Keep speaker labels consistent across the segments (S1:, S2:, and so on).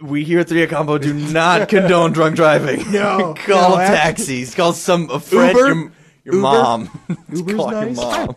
S1: We here at 3 Combo do not condone drunk driving.
S2: No.
S1: Call taxis. Call a friend. Your mom.
S2: Uber's
S1: Call
S2: nice.
S1: your mom.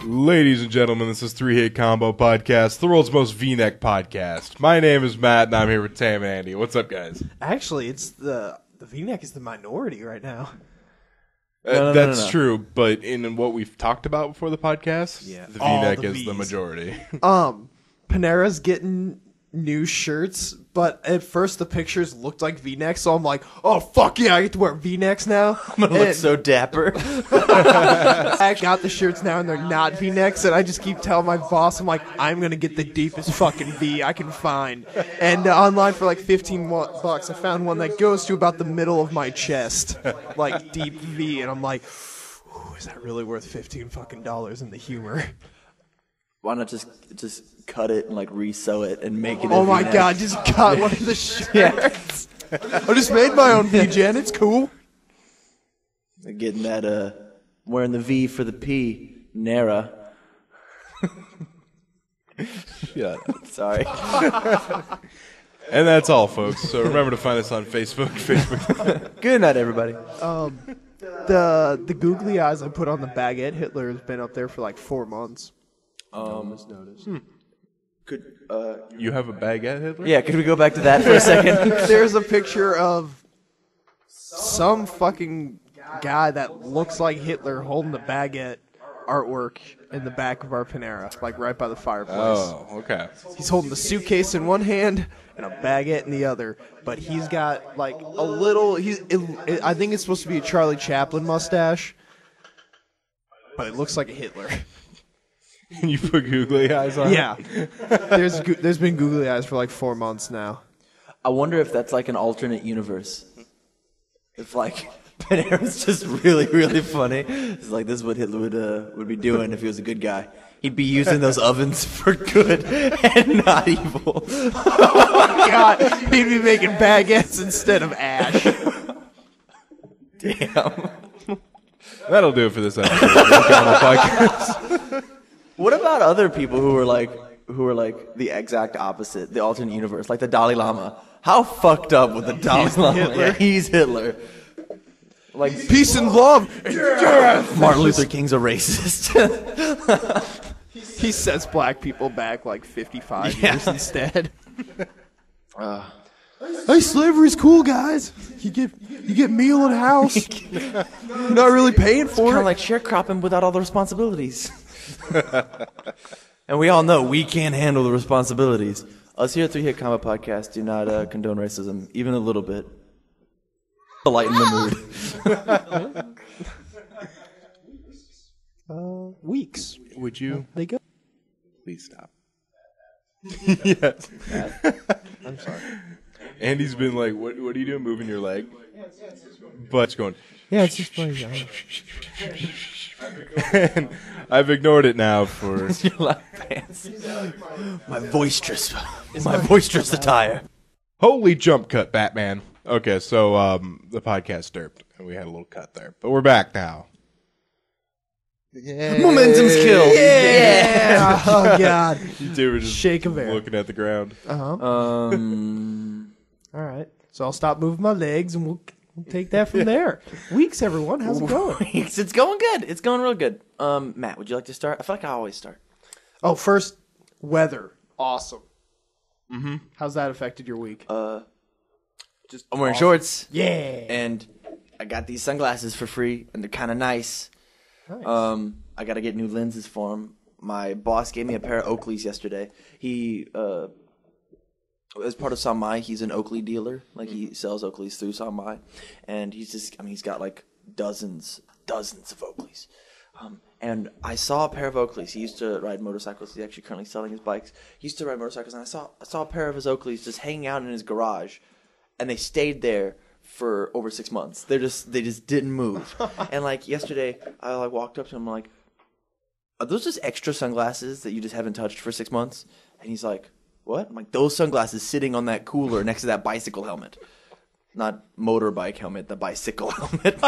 S3: Ladies and gentlemen, this is 3-Hit Combo Podcast, the world's most V-neck podcast. My name is Matt, and I'm here with Tam and Andy. What's up, guys?
S2: Actually, it's the V-neck is the minority right now.
S3: That's true, but in what we've talked about before the podcast,
S2: Yeah.
S3: the
S2: All
S3: V-neck
S2: the
S3: is the
S2: Vs.
S3: majority.
S2: Panera's getting new shirts, but at first the pictures looked like V-necks, so I'm like, oh, fuck yeah, I get to wear V-necks now.
S1: I'm gonna look so dapper.
S2: I got the shirts now, and they're not V-necks, and I just keep telling my boss, I'm like, I'm gonna get the deepest fucking V I can find. And online for like $15, I found one that goes to about the middle of my chest, like deep V, and I'm like, ooh, is that really worth $15 fucking in the humor?
S1: Why not just cut it and like resew it and make it?
S2: Oh my god, just cut one of the shirts. I just made my own V-Gen, it's cool.
S1: Getting that, wearing the V for the P, Nara.
S3: Yeah.
S1: Sorry.
S3: And that's all, folks. So remember to find us on Facebook.
S1: Good night, everybody.
S2: The googly eyes I put on the baguette Hitler has been up there for like 4 months.
S1: Could
S3: You have a baguette, Hitler?
S1: yeah? Could we go back to that for a second?
S2: There's a picture of some fucking guy that looks like Hitler holding the baguette artwork in the back of our Panera, like right by the fireplace.
S3: Oh, okay.
S2: He's holding the suitcase in one hand and a baguette in the other, but he's got like a little. I think it's supposed to be a Charlie Chaplin mustache, but it looks like a Hitler.
S3: You put googly eyes on
S2: Yeah, there's been googly eyes for like 4 months now.
S1: I wonder if that's like an alternate universe. If like Panera's just really, really funny. It's like this is what Hitler would be doing if he was a good guy. He'd be using those ovens for good and not evil.
S2: Oh God, he'd be making baguettes instead of ash.
S1: Damn.
S3: That'll do it for this episode of the Combo Podcast.
S1: What about other people who are like the exact opposite, the alternate universe, like the Dalai Lama? How fucked up with the Dalai Lama?
S2: Hitler.
S1: Yeah, he's Hitler. Like
S2: Peace and love and death.
S1: Martin Luther King's a racist.
S2: He sets black people back like 55 years instead. Hey, slavery's cool, guys. You get meal and house. You're not really paying for
S1: Kind
S2: it.
S1: of like sharecropping without all the responsibilities. And we all know we can't handle the responsibilities. Us here at 3-Hit Combo Podcast do not condone racism, even a little bit. To lighten the mood.
S2: Weeks.
S3: Would you
S2: They go.
S3: please stop? Yes.
S2: I'm sorry.
S3: Andy's been like, what are you doing? Moving your leg? But it's going.
S2: Yeah, it's just funny.
S3: And I've ignored it now for.
S1: Your lap pants. My boisterous attire.
S3: Holy jump cut, Batman. Okay, so the podcast derped, and we had a little cut there. But we're back now.
S1: Momentum's killed.
S2: Yeah. Oh God.
S3: You two were just
S2: Shake of air.
S3: looking at the ground.
S2: All right. So I'll stop moving my legs, and we'll take that from there. Weeks, everyone. How's it going?
S1: It's going good. It's going real good. Matt, would you like to start? I feel like I always start.
S2: Oh, first, weather. Awesome. Mm-hmm. How's that affected your week?
S1: Just I'm wearing shorts.
S2: Yeah.
S1: And I got these sunglasses for free, and they're kind of nice.
S2: Nice.
S1: I got to get new lenses for them. My boss gave me a pair of Oakleys yesterday. He, as part of Sanmai, he's an Oakley dealer. Like, he sells Oakleys through Sanmai. And he's got like dozens of Oakleys. And I saw a pair of Oakleys. He used to ride motorcycles. He's actually currently selling his bikes. He used to ride motorcycles, and I saw a pair of his Oakleys just hanging out in his garage. And they stayed there for over 6 months. They just didn't move. And like yesterday, I like walked up to him, I'm like, are those just extra sunglasses that you just haven't touched for 6 months? And he's like, what? I'm like, those sunglasses sitting on that cooler next to that bicycle helmet. Not motorbike helmet, the bicycle helmet.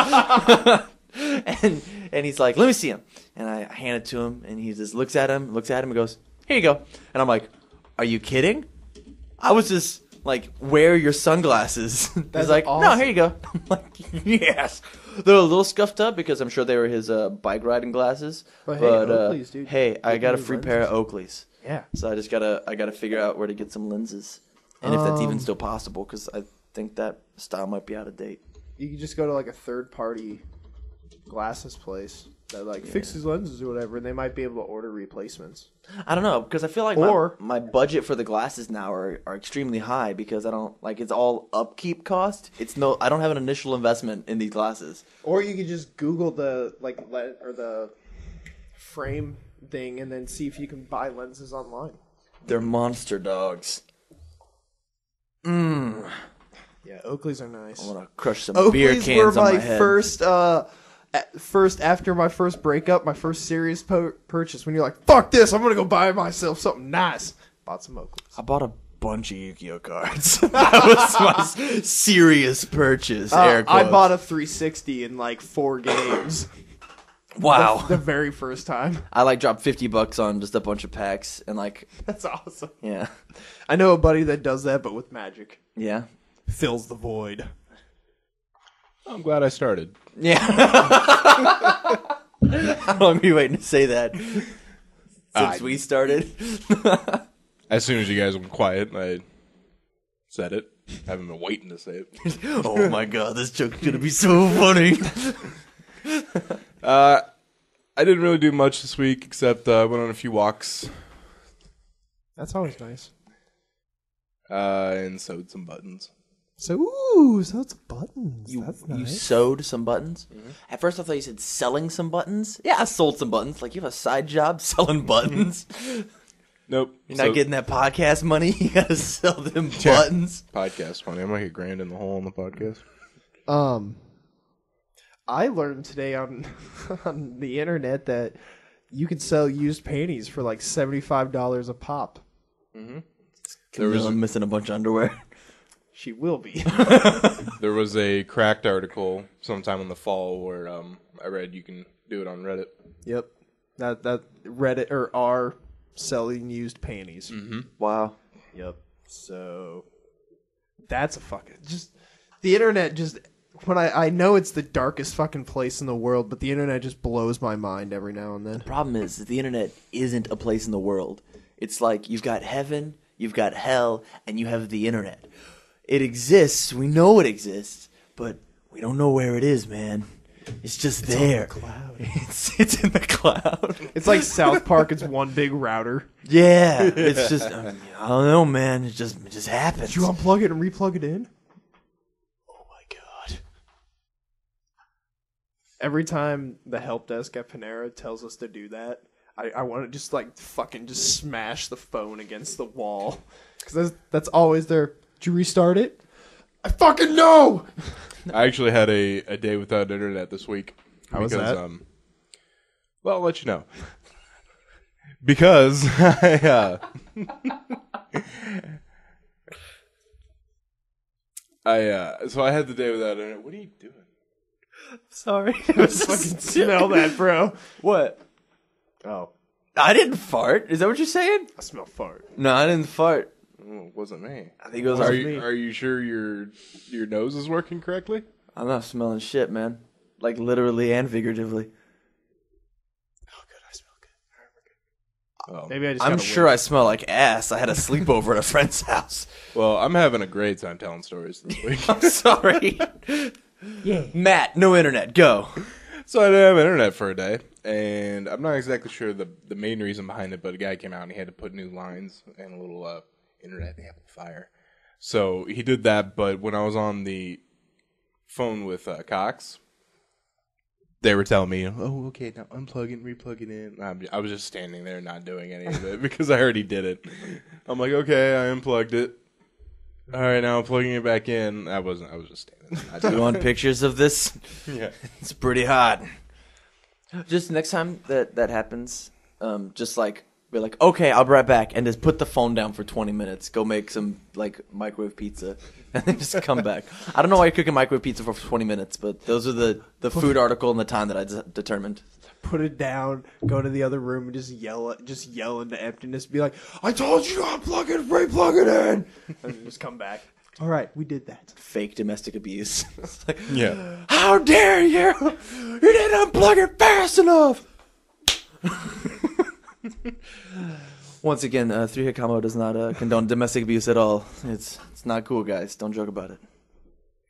S1: and he's like, let me see him. And I hand it to him, and he just looks at him and goes, here you go. And I'm like, are you kidding? I was just like, wear your sunglasses. He's like, awesome. No, here you go. I'm like, yes. They're a little scuffed up because I'm sure they were his bike riding glasses. But
S2: Oakleys, dude.
S1: hey, I got a free pair of Oakleys.
S2: Yeah.
S1: So I gotta figure out where to get some lenses, and if that's even still possible, because I think that style might be out of date.
S2: You can just go to like a third-party glasses place that like fixes lenses or whatever, and they might be able to order replacements.
S1: I don't know, because I feel like my budget for the glasses now are extremely high, because I don't like, it's all upkeep cost. I don't have an initial investment in these glasses.
S2: Or you could just Google the the frame thing and then see if you can buy lenses online.
S1: They're monster dogs.
S2: Yeah, Oakleys are nice.
S1: I want to crush some
S2: Oakleys
S1: beer cans on my head.
S2: First after my first breakup, my first serious purchase. When you're like, fuck this, I'm gonna go buy myself something nice. Bought some Oakleys.
S1: I bought a bunch of Yu-Gi-Oh cards. That was my serious purchase. Air quotes.
S2: I bought a 360 in like 4 games.
S1: Wow.
S2: The very first time.
S1: I like dropped $50 on just a bunch of packs and like.
S2: That's awesome.
S1: Yeah.
S2: I know a buddy that does that, but with Magic.
S1: Yeah.
S2: Fills the void.
S3: I'm glad I started.
S1: Yeah. How long were you waiting to say that? Since we started?
S3: As soon as you guys went quiet, I said it. I haven't been waiting to say it.
S1: Oh my god, this joke's gonna be so funny.
S3: I didn't really do much this week, except went on a few walks.
S2: That's always nice.
S3: And sewed some buttons.
S2: So it's buttons. That's nice.
S1: You sewed some buttons? Mm-hmm. At first I thought you said selling some buttons. Yeah, I sold some buttons. Like, you have a side job selling buttons?
S3: Nope.
S1: You're not getting that podcast money? You gotta sell them buttons?
S3: Podcast money. I'm like $1,000 in the hole on the podcast.
S2: I learned today on the internet that you can sell used panties for like $75 a pop.
S1: Mm-hmm. I'm missing a bunch of underwear.
S2: She will be.
S3: There was a Cracked article sometime in the fall where I read you can do it on Reddit.
S2: Yep. That Reddit or R selling used panties.
S3: Mm-hmm.
S1: Wow.
S2: Yep. So that's a fucking the internet just when I know it's the darkest fucking place in the world, but the internet just blows my mind every now and then.
S1: The problem is that the internet isn't a place in the world. It's like you've got heaven, you've got hell, and you have the internet. It exists. We know it exists, but we don't know where it is, man. It's just there.
S2: It's in the cloud.
S1: It's in the cloud.
S2: It's like South Park. It's one big router.
S1: Yeah. It's just, I don't know, man. It just happens.
S2: Did you unplug it and replug it in?
S1: Oh, my God.
S2: Every time the help desk at Panera tells us to do that, I want to just like fucking just smash the phone against the wall. Because that's always there. Did you restart it? I fucking know!
S3: I actually had a day without internet this week.
S2: How was that?
S3: Well, I'll let you know. Because I had the day without internet. What are you doing?
S2: Sorry. I fucking smell that, bro.
S1: What?
S2: Oh.
S1: I didn't fart. Is that what you're saying?
S2: I smell fart.
S1: No, I didn't fart.
S3: Oh, it wasn't me.
S1: I think it was
S3: me. Are you sure your nose is working correctly?
S1: I'm not smelling shit, man. Like, literally and figuratively.
S2: Oh, good. I smell good.
S3: Oh.
S2: Maybe I just
S1: I'm sure I smell like ass. I had a sleepover at a friend's house.
S3: Well, I'm having a great time telling stories this week.
S1: I'm sorry.
S2: Yeah.
S1: Matt, no internet. Go.
S3: So I didn't have internet for a day, and I'm not exactly sure the main reason behind it, but a guy came out and he had to put new lines and a little internet amplifier. So he did that, but when I was on the phone with Cox, they were telling me, oh, okay, now unplug it and replug it in. I was just standing there not doing any of it because I already did it. I'm like, okay, I unplugged it. All right, now I'm plugging it back in. I was just standing.
S1: Do you want pictures of this?
S3: Yeah.
S1: It's pretty hot. Just next time that happens, just like be like, okay, I'll be right back, and just put the phone down for 20 minutes. Go make some like microwave pizza, and then just come back. I don't know why you're cooking microwave pizza for 20 minutes, but those are the food article and the time that I determined.
S2: Put it down, go to the other room, and just yell into emptiness. Be like, I told you to unplug it, re-plug it in, and then just come back. All right, we did that.
S1: Fake domestic abuse. It's like,
S3: Yeah.
S1: how dare you! You didn't unplug it fast enough! Once again, 3-Hit Combo does not condone domestic abuse at all. It's not cool, guys. Don't joke about it.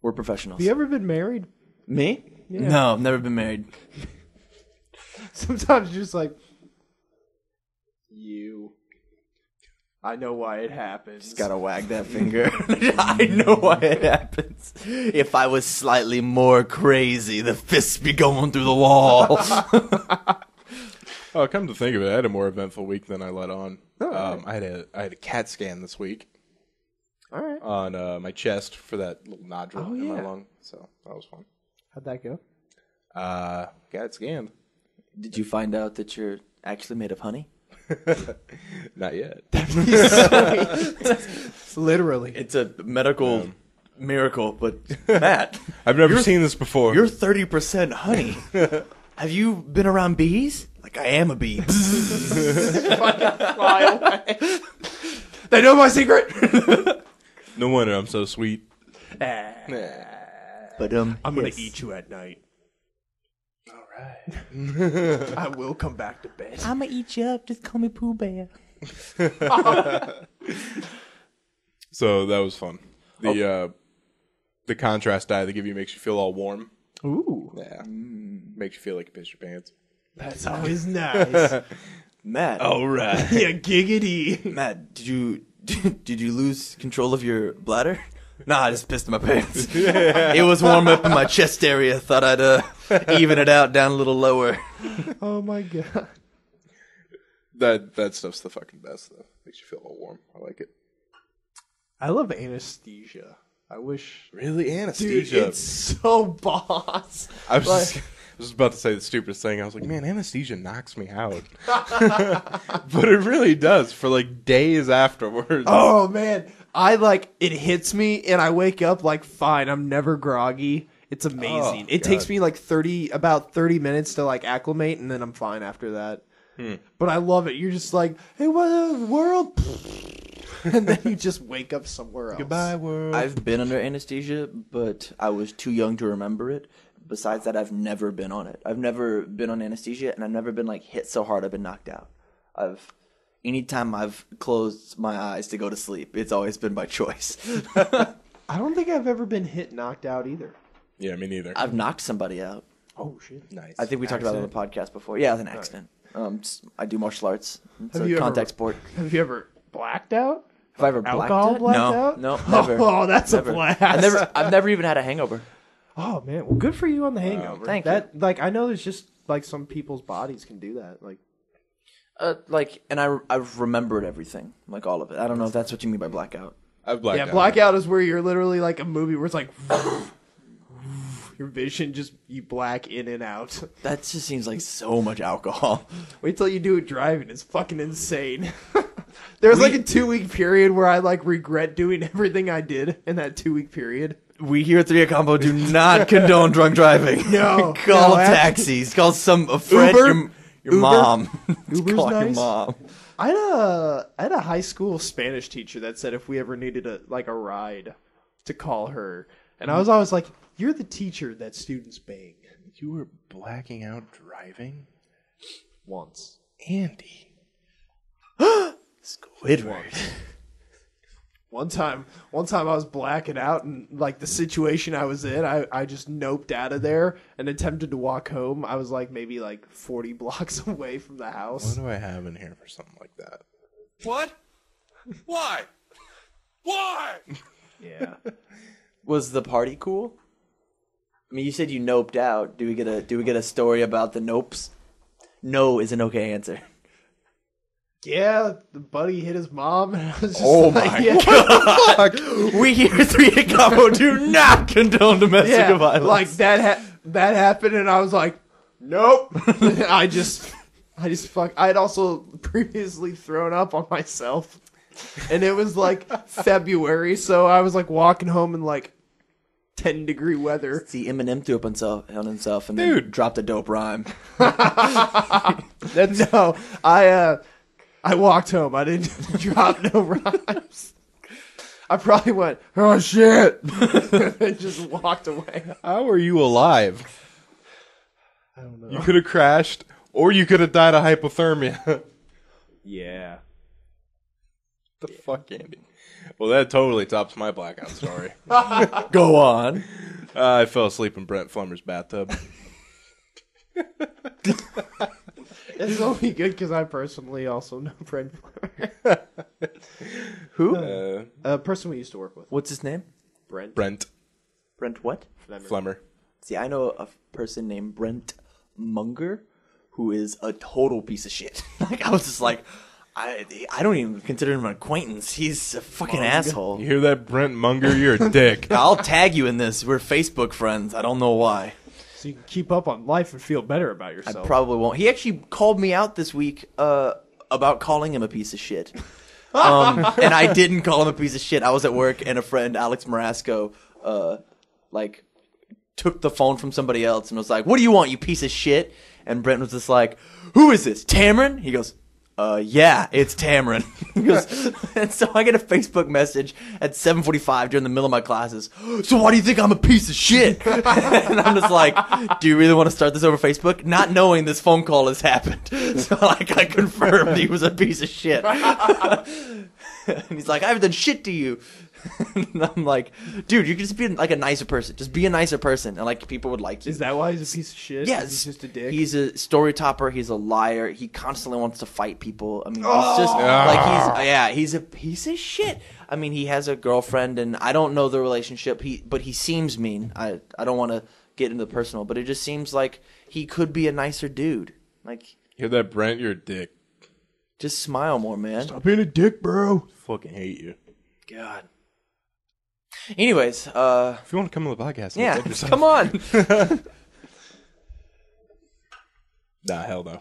S1: We're professionals.
S2: Have you ever been married?
S1: Me?
S2: Yeah.
S1: No, I've never been married.
S2: Sometimes you're just like, you. I know why it happens.
S1: Just gotta wag that finger. I know why it happens. If I was slightly more crazy, the fists be going through the wall.
S3: Oh, come to think of it, I had a more eventful week than I let on.
S2: Oh, right.
S3: I had a CAT scan this week
S2: All right.
S3: on my chest for that little nodule in my
S2: yeah.
S3: lung, so that was fun.
S2: How'd that go?
S3: Got it scanned.
S1: Did you find out that you're actually made of honey?
S3: Not yet.
S2: Literally.
S1: It's a medical miracle, but Matt,
S3: I've never seen this before.
S1: you're 30% honey. Have you been around bees? Like, I am a bee.
S2: Fly away. They know my secret.
S3: No wonder I'm so sweet.
S1: But
S2: I'm gonna
S1: yes.
S2: eat you at night.
S3: All right.
S2: I will come back to bed.
S1: I'm gonna eat you up. Just call me Pooh Bear.
S3: So that was fun. The contrast dye they give you makes you feel all warm.
S2: Ooh,
S3: Yeah. Makes you feel like you pissed your pants.
S2: that's always nice.
S1: Matt.
S3: All right.
S2: Yeah, giggity.
S1: Matt, did you lose control of your bladder? Nah, I just pissed my pants. It was warm up in my chest area. Thought I'd even it out down a little lower.
S2: Oh my god.
S3: That stuff's the fucking best though. Makes you feel all warm. I like it.
S2: I love anesthesia. I wish.
S3: Really,
S2: Dude,
S3: anesthesia.
S2: it's so boss.
S3: I was just about to say the stupidest thing. I was like, man, anesthesia knocks me out. But it really does for like days afterwards.
S2: Oh man, it hits me and I wake up like fine. I'm never groggy. It's amazing.
S3: Oh,
S2: it takes me like about 30 minutes to like acclimate, and then I'm fine after that. But I love it. You're just like, hey, what world? And then you just wake up somewhere else.
S3: Goodbye, world.
S1: I've been under anesthesia, but I was too young to remember it. Besides that, I've never been on it. I've never been on anesthesia, and I've never been like hit so hard I've been knocked out. Anytime I've closed my eyes to go to sleep, it's always been by choice.
S2: I don't think I've ever been knocked out either.
S3: Yeah, me neither.
S1: I've knocked somebody out.
S2: Oh shit.
S3: Nice.
S1: I think we talked about it on the podcast before. Yeah, it was an accident. I do martial arts. It's
S2: Have
S1: a
S2: you
S1: contact
S2: ever-
S1: sport.
S2: Have you ever blacked out?
S1: Have I ever blacked
S2: Alcohol
S1: out?
S2: blacked
S1: No,
S2: out?
S1: no, never.
S2: Oh, that's
S1: Never.
S2: a blast.
S1: I've never even had a hangover.
S2: Oh man, well, good for you on the hangover.
S1: Thank
S2: you. Like, I know there's just like some people's bodies can do that. Like,
S1: And I've remembered everything, like all of it. I don't know if that's what you mean by blackout.
S3: I've blacked
S2: yeah,
S3: out.
S2: blackout is where you're literally like a movie where it's like your vision just you black in and out.
S1: That just seems like so much alcohol.
S2: Wait till you do it driving. It's fucking insane. There was like a 2-week period where I like regret doing everything I did in that 2-week period.
S1: We here at 3 Combo do not condone drunk driving.
S2: No,
S1: Call
S2: no,
S1: taxis. Call a friend.
S2: Uber?
S1: Your
S2: Uber?
S1: mom.
S2: Uber's
S1: Call your
S2: nice.
S1: mom.
S2: I had a high school Spanish teacher that said if we ever needed a ride to call her, and I was always like, "You're the teacher that students bang."
S3: You were blacking out driving?
S2: Once.
S3: Andy.
S1: Squidward.
S2: One time I was blacking out, and like the situation I was in, I just noped out of there and attempted to walk home. I was like maybe like 40 blocks away from the
S3: What
S2: house.
S3: do I have in here for something like that?
S4: What? Why? Why?
S2: Yeah.
S1: Was the party cool? I mean, you said you noped out. Do we get a story about the nopes? No is an okay answer.
S2: Yeah, the buddy hit his mom. And I was just
S3: Oh
S2: like,
S3: my
S2: yeah.
S3: God.
S1: We here at 3 Combo do not condone domestic
S2: Yeah,
S1: violence.
S2: like that happened, and I was like, nope. I had also previously thrown up on myself, and it was like February, so I was like walking home in like 10-degree weather.
S1: See, Eminem threw up on himself and then
S3: Dude.
S1: dropped a dope rhyme.
S2: No, I walked home. I didn't drop no rhymes. I probably went, oh shit, and just walked away.
S3: How are you alive?
S2: I don't know.
S3: You could have crashed, or you could have died of hypothermia.
S2: Yeah.
S3: The fuck, Andy? Well, that totally tops my blackout story.
S1: Go on.
S3: I fell asleep in Brent Flummer's bathtub.
S2: It's only good because I personally also know Brent.
S1: Who?
S2: A person we used to work with.
S1: What's his name?
S2: Brent.
S3: Brent
S1: Brent what?
S3: Flummer.
S1: See, I know a person named Brent Munger who is a total piece of shit. Like, I was just like, I don't even consider him an acquaintance. He's a fucking asshole.
S3: You hear that, Brent Munger? You're a dick.
S1: I'll tag you in this. We're Facebook friends. I don't know why.
S2: So you can keep up on life and feel better about
S1: I
S2: yourself.
S1: probably won't. He actually called me out this week about calling him a piece of shit. And I didn't call him a piece of shit. I was at work, and a friend, Alex Marasco, took the phone from somebody else and was like, "What do you want, you piece of shit?" And Brent was just like, "Who is this, Tamron?" He goes, yeah, it's Tamron. He goes, and so I get a Facebook message at 7:45 during the middle of my classes. So why do you think I'm a piece of shit? And I'm just like, do you really want to start this over Facebook? Not knowing this phone call has happened. So like, I confirmed he was a piece of shit. And he's like, I haven't done shit to you. And I'm like, dude, you can just be like a nicer person. Just be a nicer person, and like people would like you.
S2: Is that why he's a piece of shit?
S1: Yeah,
S2: he's just a dick.
S1: He's a story topper. He's a liar. He constantly wants to fight people. I mean, he's just like he's a piece of shit. I mean, he has a girlfriend, and I don't know the relationship. But he seems mean. I don't want to get into the personal, but it just seems like he could be a nicer dude. Like,
S3: Hear that, Brent? You're a dick.
S1: just smile more, man.
S2: Stop being a dick, bro.
S3: Fucking hate you.
S1: God. Anyways,
S3: If you want to come on the podcast,
S1: yeah,
S3: defend yourself.
S1: come on.
S3: Nah, hell no.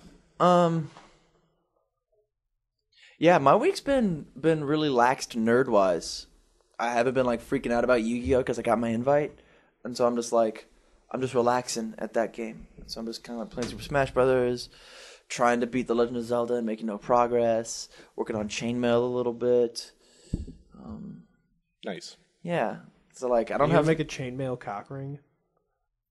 S1: Yeah, my week's been really laxed nerd wise. I haven't been like freaking out about Yu-Gi-Oh because I got my invite, and so I'm just relaxing at that game. So I'm just kind of like playing Super Smash Brothers, trying to beat The Legend of Zelda and making no progress. Working on Chainmail a little bit.
S3: Nice.
S1: Yeah, so like I don't
S2: You
S1: have.
S2: make a chainmail cock ring?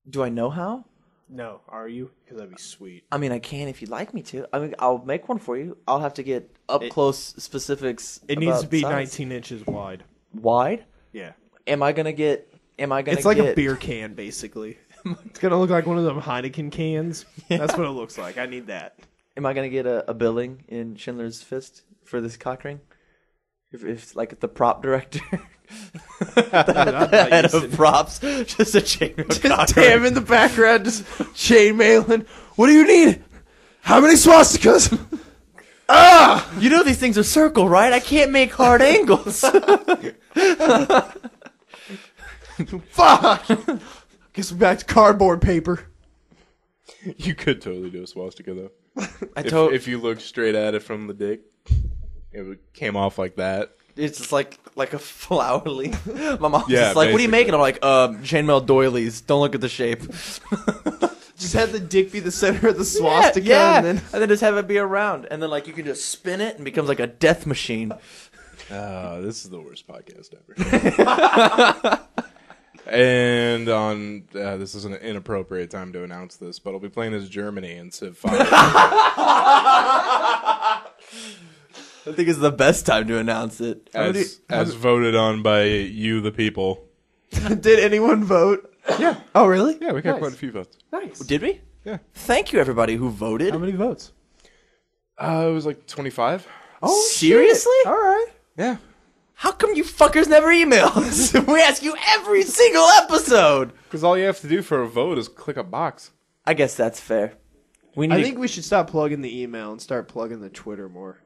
S1: Do I know how?
S2: No, are you? Because that'd be sweet.
S1: I mean, I can if you'd like me to. I mean, I'll make one for you. I'll have to get up close specifics.
S2: It needs to
S1: about
S2: be
S1: size.
S2: 19 inches wide.
S1: Wide.
S2: Yeah.
S1: Am I gonna get?
S2: It's like a beer can, basically. It's gonna look like one of them Heineken cans. Yeah. That's what it looks like. I need that.
S1: Am I gonna get a billing in Schindler's Fist for this cock ring? If like the prop director, the head of props, just a chainmail cock
S2: Damn
S1: ring.
S2: in the background, just chainmailing. What do you need? How many swastikas?
S1: You know these things are circle, right? I can't make hard angles.
S2: Fuck! Guess we're back to cardboard paper.
S3: You could totally do a swastika, though. If you look straight at it from the dick, it came off like that.
S1: It's just like a flower leaf. My mom's
S3: Yeah,
S1: just like, "What are you
S3: basically.
S1: making?" I'm like, chainmail doilies. Don't look at the shape."
S2: Just have the dick be the center of the swastika, and then
S1: just have it be around, and then like you can just spin it and it becomes like a death machine.
S3: This is the worst podcast ever. And on this is an inappropriate time to announce this, but I'll be playing as Germany in Civ 5.
S1: I think it's the best time to announce it.
S3: as voted on by you, the people.
S2: did anyone vote?
S3: Yeah.
S2: Oh, really?
S3: Yeah, we got
S2: Nice.
S3: quite a few votes.
S2: Nice.
S1: Did we?
S3: Yeah.
S1: Thank you, everybody who voted.
S2: How many votes?
S3: It was like 25.
S2: Oh,
S1: Seriously?
S2: shit. All right.
S3: Yeah.
S1: How come you fuckers never email us? We ask you every single episode.
S3: Because all you have to do for a vote is click a box.
S1: I guess that's fair. We need
S2: I
S1: to-
S2: think we should stop plugging the email and start plugging the Twitter more.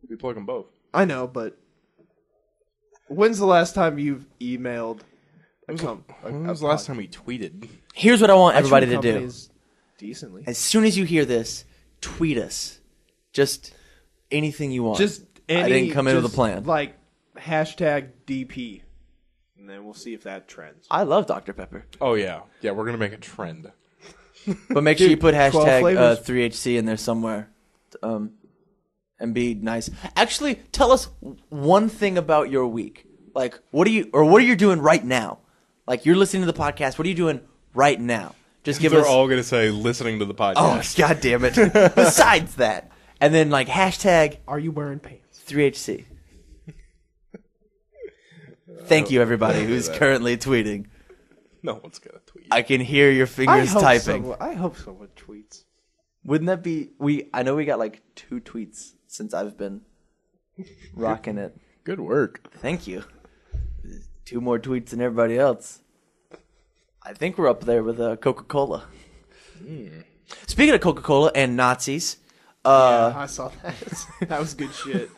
S3: We plug them both.
S2: I know, but when's the last time you've emailed
S3: When was the last time we tweeted?
S1: Here's what I want everybody to do.
S2: Decently.
S1: As soon as you hear this, tweet us. Just anything you want.
S2: Just
S1: I didn't come in with a plan.
S2: Like hashtag DP, and then we'll see if that trends.
S1: I love Dr. Pepper.
S3: Oh, yeah. Yeah, we're going to make a trend.
S1: But make sure you put
S2: 12
S1: hashtag
S2: flavors.
S1: 3HC in there somewhere. And be nice. Actually, tell us one thing about your week. Like, what are you doing right now? Like, you're listening to the podcast. What are you doing right now? Just give
S3: They're
S1: us.
S3: all going to say listening to the podcast.
S1: Oh, God damn it. Besides that. And then, like, hashtag
S2: Are you wearing pants?
S1: 3HC. Thank you, everybody who's currently tweeting.
S3: No one's going to tweet.
S1: I can hear your fingers typing.
S2: I hope someone tweets.
S1: Wouldn't that be... I know we got, like, 2 tweets since I've been rocking it.
S3: Good work.
S1: Thank you. 2 more tweets than everybody else. I think we're up there with Coca-Cola. Speaking of Coca-Cola and Nazis,
S2: Yeah, I saw that. That was good shit.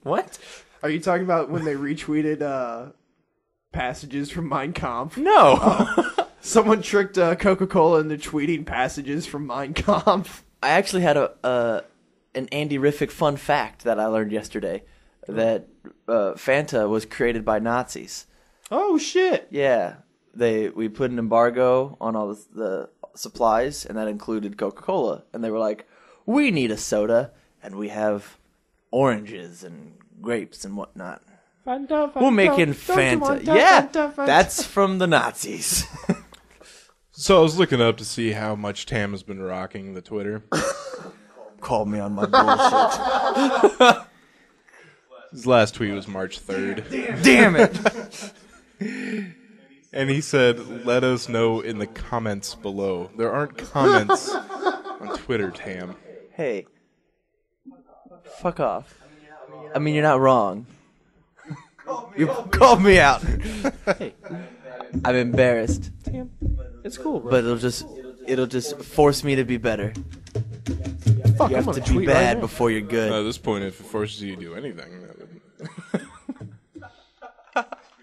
S1: what?
S2: Are you talking about when they retweeted passages from Mein Kampf?
S1: No.
S2: Someone tricked Coca-Cola into tweeting passages from Mein Kampf.
S1: I actually had an Andy-rific fun fact that I learned yesterday that Fanta was created by Nazis.
S2: Oh shit!
S1: Yeah, we put an embargo on all the supplies, and that included Coca-Cola. And they were like, "We need a soda, and we have oranges and grapes and whatnot.
S2: Fanta,
S1: We're making Fanta." Yeah, that's from the Nazis.
S3: So I was looking up to see how much Tam has been rocking the Twitter.
S1: Call me on my bullshit.
S3: His last tweet was March 3rd.
S1: Damn it.
S3: And he said, let us know in the comments below. There aren't comments on Twitter, Tam.
S1: Hey, fuck off. I mean, you're not wrong. You called me out. Hey, I'm embarrassed,
S2: It's cool, bro.
S1: but it'll just force me to be better.
S2: Fuck,
S1: You
S2: I'm
S1: have to
S2: gonna
S1: be
S2: tweet right
S1: bad
S2: now.
S1: before you're good.
S3: At this point, if it forces you to do anything, that would...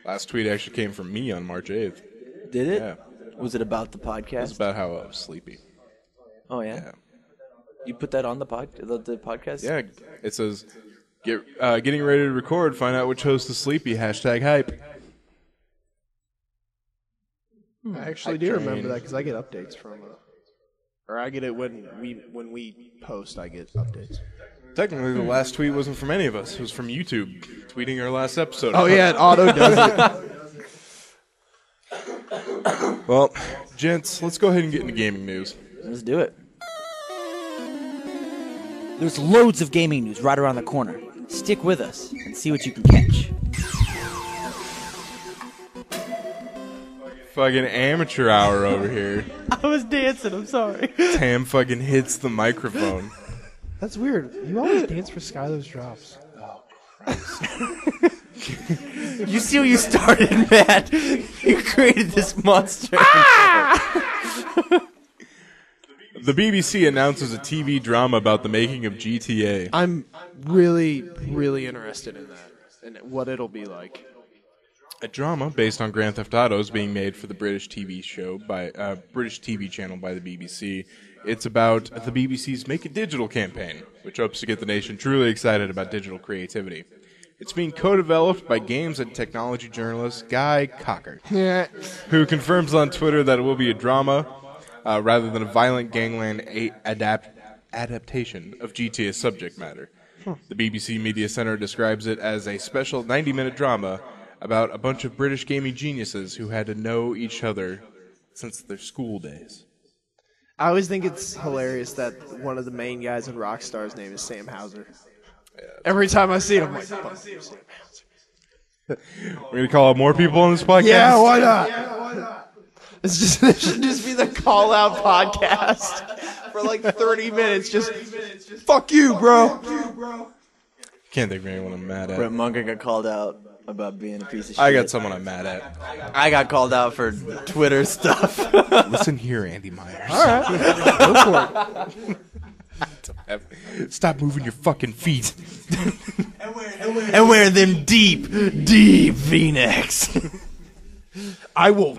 S3: Last tweet actually came from me on March 8th.
S1: Did it?
S3: Yeah.
S1: Was it about the
S3: It's
S1: podcast?
S3: about how I was sleepy.
S1: Oh yeah.
S3: Yeah.
S1: You put that on the podcast?
S3: Yeah, it says, getting ready to record, find out which host is sleepy, hashtag hype.
S2: I actually do remember that because I get updates from, or I get it when we post. I get updates.
S3: Technically, the last tweet wasn't from any of us. It was from YouTube, tweeting our last episode.
S2: Oh yeah, it auto does it.
S3: Well, gents, let's go ahead and get into gaming news.
S1: Let's do it.
S5: There's loads of gaming news right around the corner. Stick with us and see what you can catch.
S3: Fucking amateur hour over here.
S1: I was dancing. I'm sorry.
S3: Tam fucking hits the microphone.
S2: That's weird. You always dance for Skylar's drops.
S1: You see where you started, Matt? You created this monster.
S3: The BBC announces a TV drama about the making of GTA.
S2: I'm really, really interested in that and what it'll be like.
S3: A drama based on Grand Theft Auto is being made for the British TV show by British TV channel by the BBC. It's about the BBC's Make It Digital campaign, which hopes to get the nation truly excited about digital creativity. It's being co-developed by games and technology journalist Guy Cocker,
S2: Yeah.
S3: who confirms on Twitter that it will be a drama rather than a violent gangland adaptation of GTA's subject matter. The BBC Media Centre describes it as a special 90-minute drama about a bunch of British gaming geniuses who had to know each other since their school days.
S2: I always think it's hilarious that one of the main guys in Rockstar's name is Sam Hauser. Every time I see it, I'm like, fuck, Sam Hauser.
S3: We're going to call out more people on this podcast?
S2: Yeah, why not? It should just be the call out podcast for like 30 minutes. Just fuck you, bro.
S3: Can't think of anyone I'm mad
S1: Brett
S3: at.
S1: Munger got called out about being a piece of shit.
S3: I got someone I'm mad at.
S1: I got called out for Twitter stuff.
S3: Listen here, Andy Myers.
S2: All right, go for it.
S3: Stop moving your fucking feet.
S1: And wear them deep, deep V-necks.
S2: I will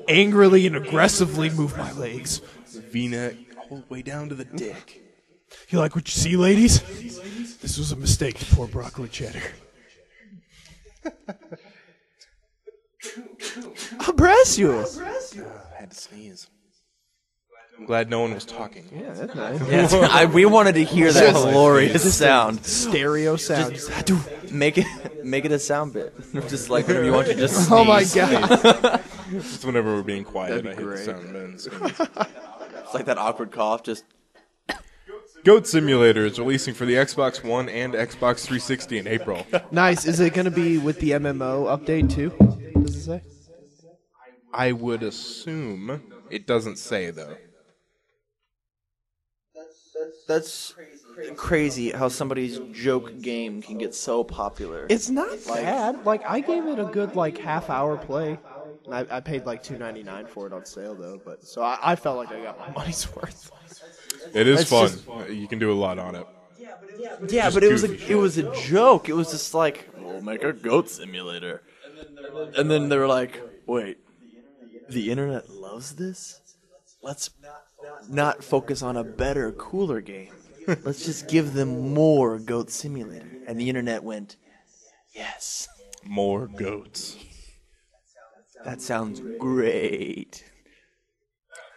S2: angrily and aggressively move my legs.
S3: V-neck all the way down to the dick.
S2: You like what you see, ladies? This was a mistake to pour broccoli cheddar. I'll bless you.
S3: I had to sneeze. I'm glad no one was talking.
S2: Yeah, that's nice.
S1: Yeah, we wanted to hear that glorious sound.
S2: Stereo sound.
S1: Make it a sound bit. Just like whenever you want to just sneeze.
S2: Oh my god.
S3: Just whenever we're being quiet,
S2: That'd
S3: I
S2: be
S3: hit the
S2: great.
S3: sound button and sneeze.
S1: It's like that awkward cough. Just
S3: Goat Simulator is releasing for the Xbox One and Xbox 360 in April.
S2: Nice. Is it going to be with the MMO update too? Does it say?
S3: I would assume. It doesn't say, though.
S1: that's crazy how somebody's joke game can get so popular.
S2: It's not bad. Like I gave it a good half-hour play. And I paid like $2.99 for it on sale though. But so I felt like I got my money's worth.
S3: It is
S1: It's
S3: fun.
S1: just-
S3: You can do a lot on it.
S1: Yeah, but it was a joke. It was just like, we'll make a goat simulator. And then they were like, wait, the internet loves this? Let's not focus on a better, cooler game. Let's just give them more Goat Simulator. And the internet went, yes,
S3: More goats.
S1: that sounds great.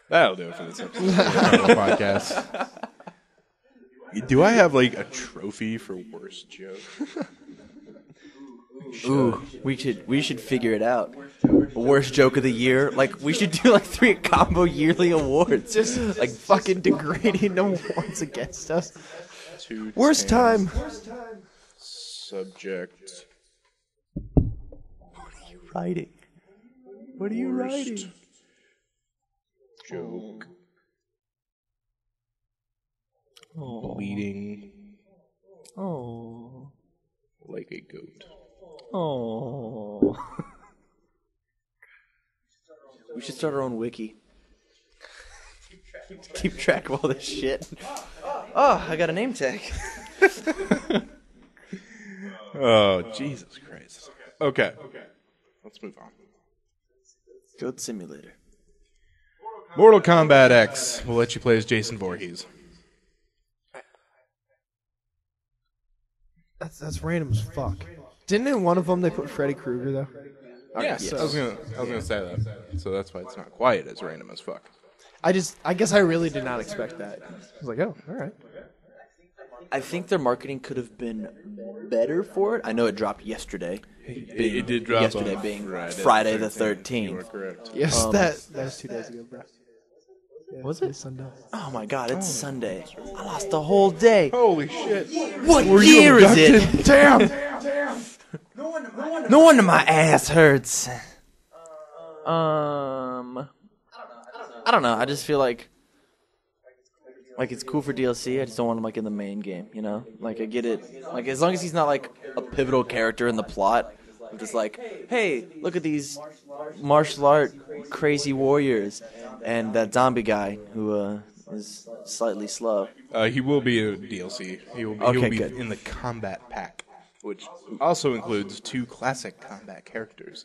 S3: That'll do it for this episode of the podcast. Do I have a trophy for worst joke?
S1: Ooh, we should figure it out. Worst joke of the year. We should do 3 combo yearly awards.
S2: Just fucking degrading awards against us.
S3: Worst
S2: time.
S3: Subject.
S1: Writing. What are you writing?
S3: Joke. Bleeding
S1: Oh.
S3: like a goat.
S1: Oh. We should start our own wiki. Keep track of all this shit. Oh, I got a name tag.
S3: Oh, Jesus Christ. Okay. Let's move on.
S1: Goat Simulator.
S3: Mortal Kombat X will let you play as Jason Voorhees.
S2: That's random as fuck. Didn't in one of them they put Freddy Krueger though?
S3: Yes, I was gonna say that. So that's why it's not quite as random as fuck.
S2: I guess I really did not expect that. I was like, oh, all right.
S1: I think their marketing could have been better for it. I know it dropped yesterday.
S3: It did drop
S1: yesterday
S3: on
S1: being
S3: Friday
S1: the 13th.
S3: You are correct.
S2: Yes, that was 2 days ago, bro. Yeah,
S1: Was it?
S2: Sunday.
S1: Oh my god, it's Sunday. I lost the whole day.
S3: Holy shit.
S1: What year is it?
S2: Damn.
S1: No wonder my ass hurts. I don't know. I just feel like it's cool for DLC. I just don't want him in the main game, you know? I get it. As long as he's not a pivotal character in the plot. I'm just hey, look at these martial art crazy warriors and that zombie guy who is slightly slow.
S3: He will be a DLC. He will be
S1: good.
S3: in the combat pack, which also includes 2 classic combat characters.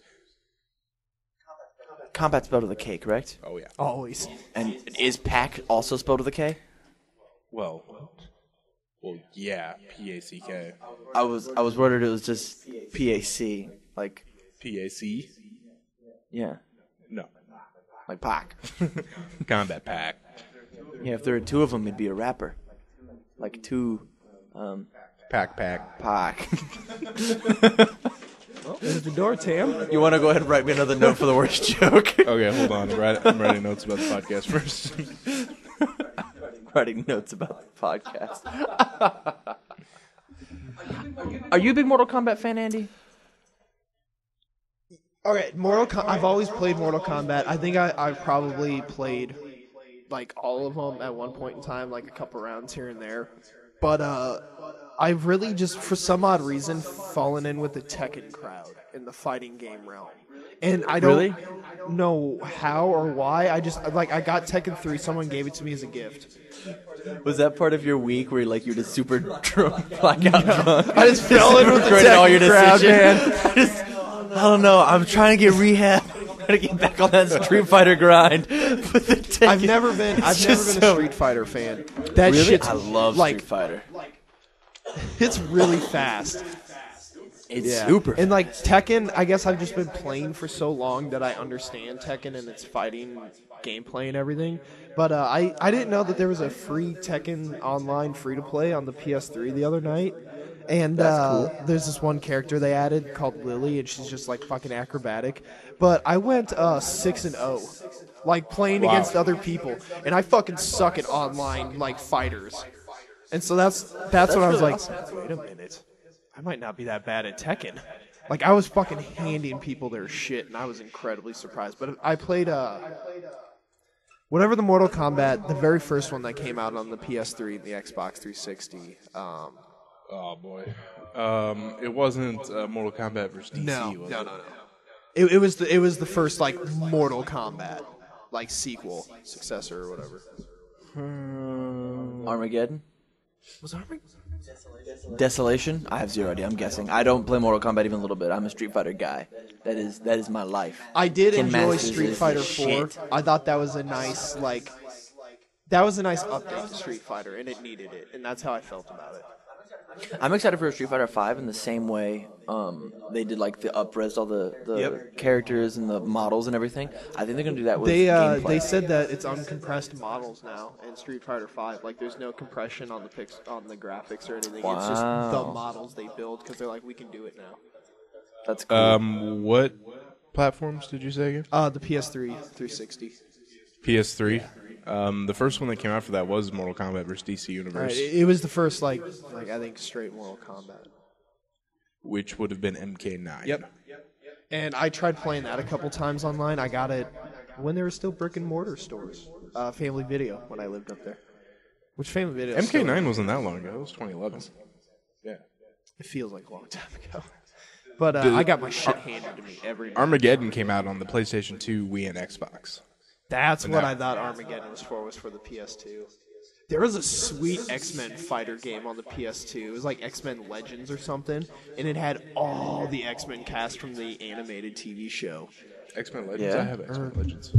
S1: Combat's spelled with a K, correct?
S3: Oh yeah.
S2: Always.
S1: And is pack also spelled with a K?
S3: Well, yeah. PACK.
S1: I was worried it was just PAC,
S3: PAC?
S1: yeah,
S3: No.
S1: pack.
S3: Combat pack.
S1: Yeah, if there were 2 of them, it'd be a rapper. 2
S3: Pack.
S1: pack.
S2: There's the door, Tam.
S1: You want to go ahead and write me another note for the worst joke?
S3: Okay, hold on. I'm writing notes about the podcast first.
S1: Writing notes about the podcast. Are you a big Mortal Kombat fan, Andy?
S2: Okay, I've always played Mortal Kombat. I think I probably played all of them at one point in time, a couple rounds here and there. But I've really just, for some odd reason, fallen in with the Tekken crowd in the fighting game realm. and I don't
S5: Really?
S2: know how or why. I just I got Tekken 3. Someone gave it to me as a gift.
S1: Was that part of your week where like you're just super drunk, blackout drunk?
S2: I just fell in with the
S1: Regretted all your
S2: Tekken crowd,
S1: decisions.
S2: man.
S1: I don't know. I'm trying to get rehab. I'm trying to get back on that Street Fighter grind. But the Tekken,
S2: I've never been a Street Fighter fan. That
S1: Really?
S2: shit's
S1: I love
S2: like
S1: Street Fighter.
S2: it's really fast.
S1: It's super.
S2: And like Tekken, I guess I've just been playing for so long that I understand Tekken and its fighting gameplay and everything. But I didn't know that there was a free Tekken online free to play on the PS3 the other night. And there's this one character they added called Lily, and she's just like fucking acrobatic. But I went 6-0, like playing against other people, and I fucking suck at online like fighters. And so that's what I was
S1: really
S2: like. Wait a minute, I might not be that bad at Tekken. Like I was fucking handing people their shit, and I was incredibly surprised. But I played whatever the Mortal Kombat, the very first one that came out on the PS3 and the Xbox 360.
S3: Oh boy, it wasn't Mortal Kombat versus DC.
S2: No. It was the first like Mortal Kombat like sequel, successor or whatever.
S1: Armageddon?
S2: Was Armageddon?
S1: Desolation? I have zero idea. I'm guessing. I don't play Mortal Kombat even a little bit. I'm a Street Fighter guy. That is my life.
S2: I did
S1: Ken
S2: enjoy
S1: Masters
S2: Street
S1: is
S2: Fighter
S1: the
S2: 4.
S1: shit.
S2: I thought that was a nice update to Street Fighter, and it needed it, and that's how I felt about it.
S1: I'm excited for Street Fighter 5 in the same way they did like the up-res all the characters and the models and everything. I think they're going to do that with gameplay.
S2: They said that it's uncompressed models now in Street Fighter 5. Like there's no compression on the graphics or anything. It's just the models they build because they're like, we can do it now.
S1: That's cool.
S3: What platforms did you say again?
S2: The PS3 360.
S3: PS3. The first one that came out for that was Mortal Kombat vs. DC Universe,
S2: Right, it was the first like I think straight Mortal Kombat.
S3: which would have been MK9.
S2: Yep. And I tried playing that a couple times online. I got it when there were still brick and mortar stores. Family Video when I lived up there. Which Family Video?
S3: MK9 wasn't that long ago. It was 2011. Yeah.
S2: It feels like a long time ago. But I got my shit handed to me every day.
S3: Armageddon came out on the PlayStation 2, Wii, and Xbox.
S2: That's what I thought Armageddon was for the PS2. There was a sweet X-Men fighter game on the PS2. It was like X-Men Legends or something, and it had all the X-Men cast from the animated TV show.
S3: X-Men Legends?
S1: Yeah.
S3: I have X-Men Legends.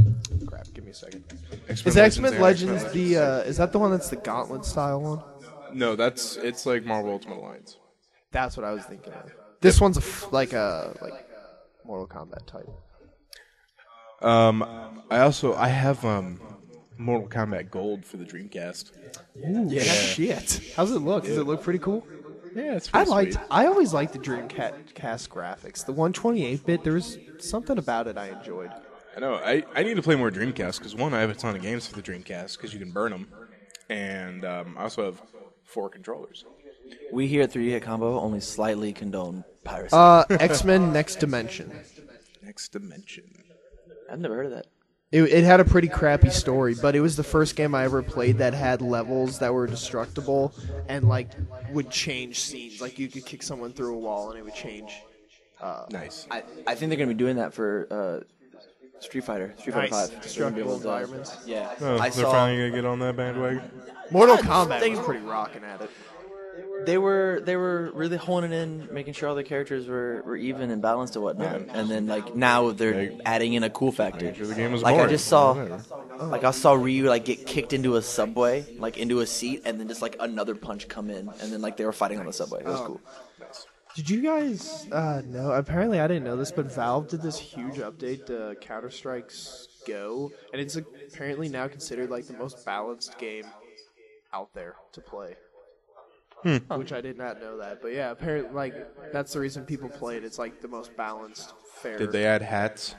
S2: Crap, give me a second.
S3: X-Men
S2: Is X-Men
S3: and
S2: Legends
S3: X-Men
S2: the is that the one that's the Gauntlet style one?
S3: No, it's like Marvel Ultimate Alliance.
S2: That's what I was thinking of. This one's like Mortal Kombat type.
S3: I have Mortal Kombat Gold for the Dreamcast.
S2: Ooh, yeah. Shit. How's it look? Does it look pretty cool?
S3: Yeah, it's pretty sweet.
S2: I always liked the Dreamcast graphics. The 128-bit, there was something about it I enjoyed.
S3: I know. I need to play more Dreamcast because, one, I have a ton of games for the Dreamcast because you can burn them. And I also have 4 controllers.
S1: We here at 3D Hit Combo only slightly condone piracy.
S2: X-Men Next Dimension.
S3: Next Dimension.
S1: I've never heard of that.
S2: It had a pretty crappy story, but it was the first game I ever played that had levels that were destructible and like would change scenes. Like you could kick someone through a wall and it would change.
S3: Nice.
S1: I think they're going to be doing that for Street Fighter 5. They're gonna be
S2: Destructible
S1: able to-
S2: environments.
S1: Yeah.
S3: Oh,
S1: I
S3: they're
S1: saw
S3: finally going to get on that bandwagon?
S2: Mortal Kombat was pretty rocking at it.
S1: they were really honing in, making sure all the characters were even and balanced and whatnot. And then like now they're adding in a cool factor.
S3: The game was
S1: Like I
S3: boring.
S1: just saw,
S3: Whatever.
S1: like I saw Ryu like get kicked into a subway, like into a seat, and then just like another punch come in, and then like they were fighting on the subway. It was cool.
S2: Did you guys know? Apparently, I didn't know this, but Valve did this huge update to Counter-Strike's Go, and it's apparently now considered like the most balanced game out there to play. Which I did not know that, but yeah, apparently, like that's the reason people play it. It's like the most balanced, fair.
S3: Did they add hats?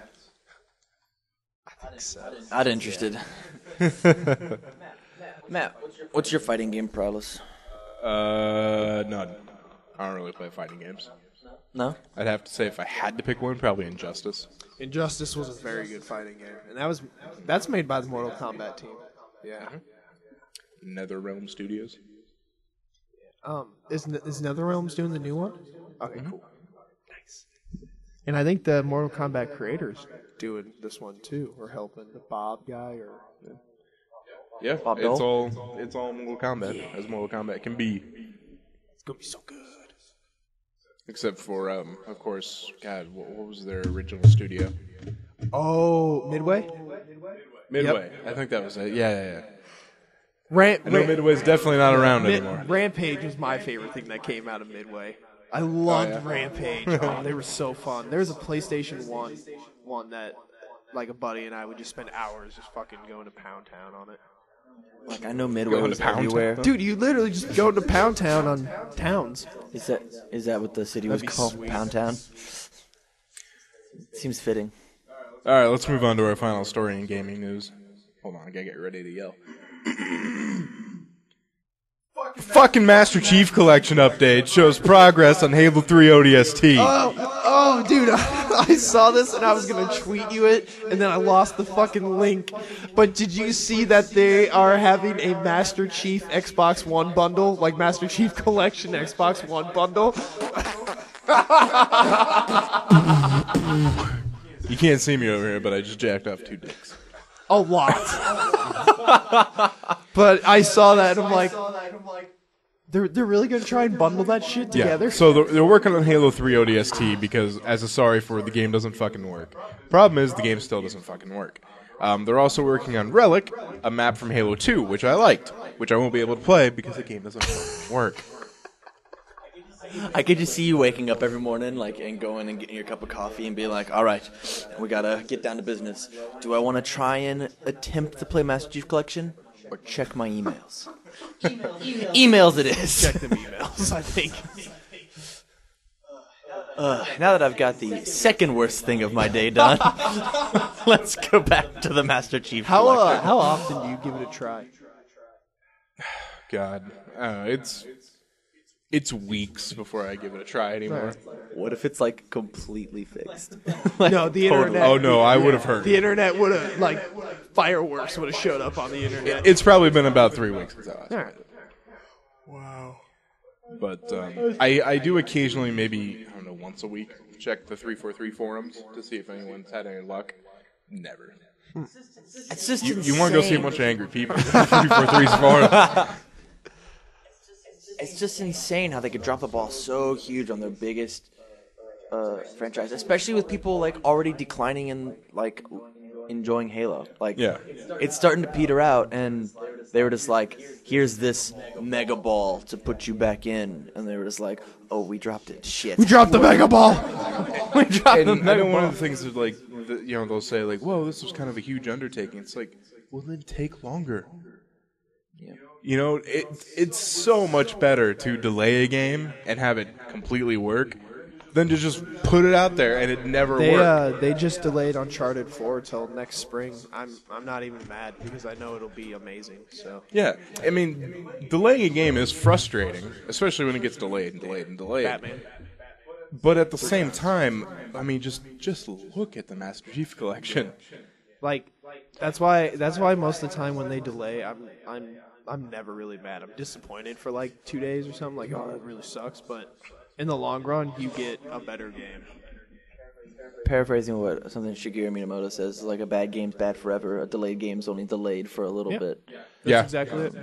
S2: I think so.
S1: Not interested. Matt, what's your fighting game prowess?
S3: None. I don't really play fighting games.
S1: No?
S3: I'd have to say if I had to pick one, probably Injustice.
S2: Injustice was a very good fighting game, and that's made by the Mortal Kombat team. Yeah.
S3: NetherRealm Studios.
S2: Is NetherRealms doing the new one? Okay, cool. Nice. And I think the Mortal Kombat creators doing this one too, or helping the Bob guy, or
S3: Yeah,
S1: Bob
S3: it's
S1: Dole?
S3: all Mortal Kombat as Mortal Kombat can be.
S2: it's gonna be so good.
S3: Except for, of course, God, what was their original studio?
S2: Oh, Midway.
S3: Midway. I think that was it. Yeah.
S2: I
S3: I know Midway's definitely not around anymore.
S2: Rampage was my favorite thing that came out of Midway. I loved Rampage. Oh, they were so fun. There was a PlayStation 1 that, like, a buddy and I would just spend hours just fucking going to Pound Town on it.
S1: Like I know Midway was
S3: Pound
S1: everywhere.
S2: Dude, you literally just go to Pound Town on towns.
S1: Is that what the city was called?
S2: sweet.
S1: Pound Town. Seems fitting.
S3: All right, let's move on to our final story in gaming news. Hold on, I gotta get ready to yell. Fucking Master Chief Collection update shows progress on Halo 3 ODST.
S2: Oh, dude, I saw this and I was gonna tweet you it, and then I lost the fucking link. But did you see that they are having a Master Chief Xbox One bundle, like Master Chief Collection Xbox One bundle?
S3: You can't see me over here, but I just jacked off 2 dicks.
S2: A lot. But I saw that and I'm like, they're really gonna try and bundle that shit together?
S3: Yeah, so they're working on Halo 3 ODST because, as a sorry for the game doesn't fucking work. Problem is, the game still doesn't fucking work. They're also working on Relic, a map from Halo 2, which I liked, which I won't be able to play because the game doesn't fucking work.
S1: I could just see you waking up every morning, like, and going and getting your cup of coffee and being like, all right, we gotta get down to business. Do I want to try and attempt to play Master Chief Collection or check my emails? Emails it is.
S2: Check them emails, I think.
S1: Now that I've got the second worst thing of my day done, let's go back to the Master Chief Collection.
S2: How often do you give it a try?
S3: God, it's weeks before I give it a try anymore.
S1: What if it's, like, completely fixed?
S2: No, the internet.
S3: Oh no, I would have heard.
S2: The internet would have, like, fireworks would have showed up on the internet.
S3: It's probably been about 3 weeks since I last
S2: All
S3: played
S2: right.
S3: it.
S2: Wow.
S3: But I do occasionally, maybe, I don't know, once a week, check the 343 forums to see if anyone's had any luck. Never.
S1: It's just
S3: You want to go see a bunch of angry people? 343's forum.
S1: It's just insane how they could drop the ball so huge on their biggest franchise, especially with people like already declining and like enjoying Halo. Like,
S3: Yeah.
S1: it's starting to peter out, and they were just like, "Here's this mega ball to put you back in," and they were just like, "Oh, we dropped it. Shit,
S2: We dropped the mega ball.
S1: we dropped the
S3: And I
S1: mega
S3: know one
S1: ball."
S3: of the things that, like, they'll say, like, whoa, this was kind of a huge undertaking. It's like, well, then take longer.
S1: Yeah.
S3: You know, it's so much better to delay a game and have it completely work than to just put it out there and it never work.
S2: They just delayed Uncharted 4 till next spring. I'm not even mad because I know it'll be amazing. So
S3: Yeah, I mean, delaying a game is frustrating, especially when it gets delayed and delayed and delayed.
S2: Batman.
S3: But at the same time, I mean, just look at the Master Chief Collection.
S2: Like that's why most of the time when they delay, I'm never really mad. I'm disappointed for like 2 days or something. Like, oh, that really sucks. But in the long run, you get a better game.
S1: Paraphrasing what something Shigeru Miyamoto says, like a bad game's bad forever. A delayed game's only delayed for a little
S2: Yeah.
S1: bit.
S2: That's
S3: Yeah.
S2: exactly it.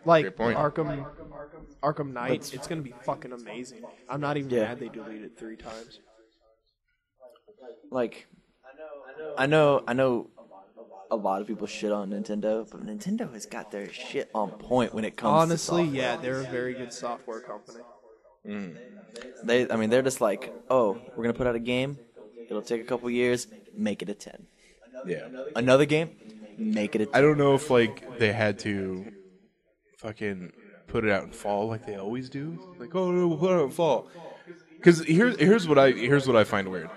S2: Like
S3: Great point.
S2: Arkham Knight, it's gonna be fucking amazing. I'm not even mad they deleted it 3 times.
S1: Like, I know a lot of people shit on Nintendo, but Nintendo has got their shit on point when it comes
S2: Honestly,
S1: to software.
S2: yeah, they're a very good software company.
S1: They're just like, oh, we're gonna put out a game, it'll take a couple years, make it a 10.
S3: Yeah.
S1: Another game, make it a 10.
S3: I don't know if, like, they had to fucking put it out in fall like they always do. Like, oh, no, we'll put it out in fall. Because here's what I find weird.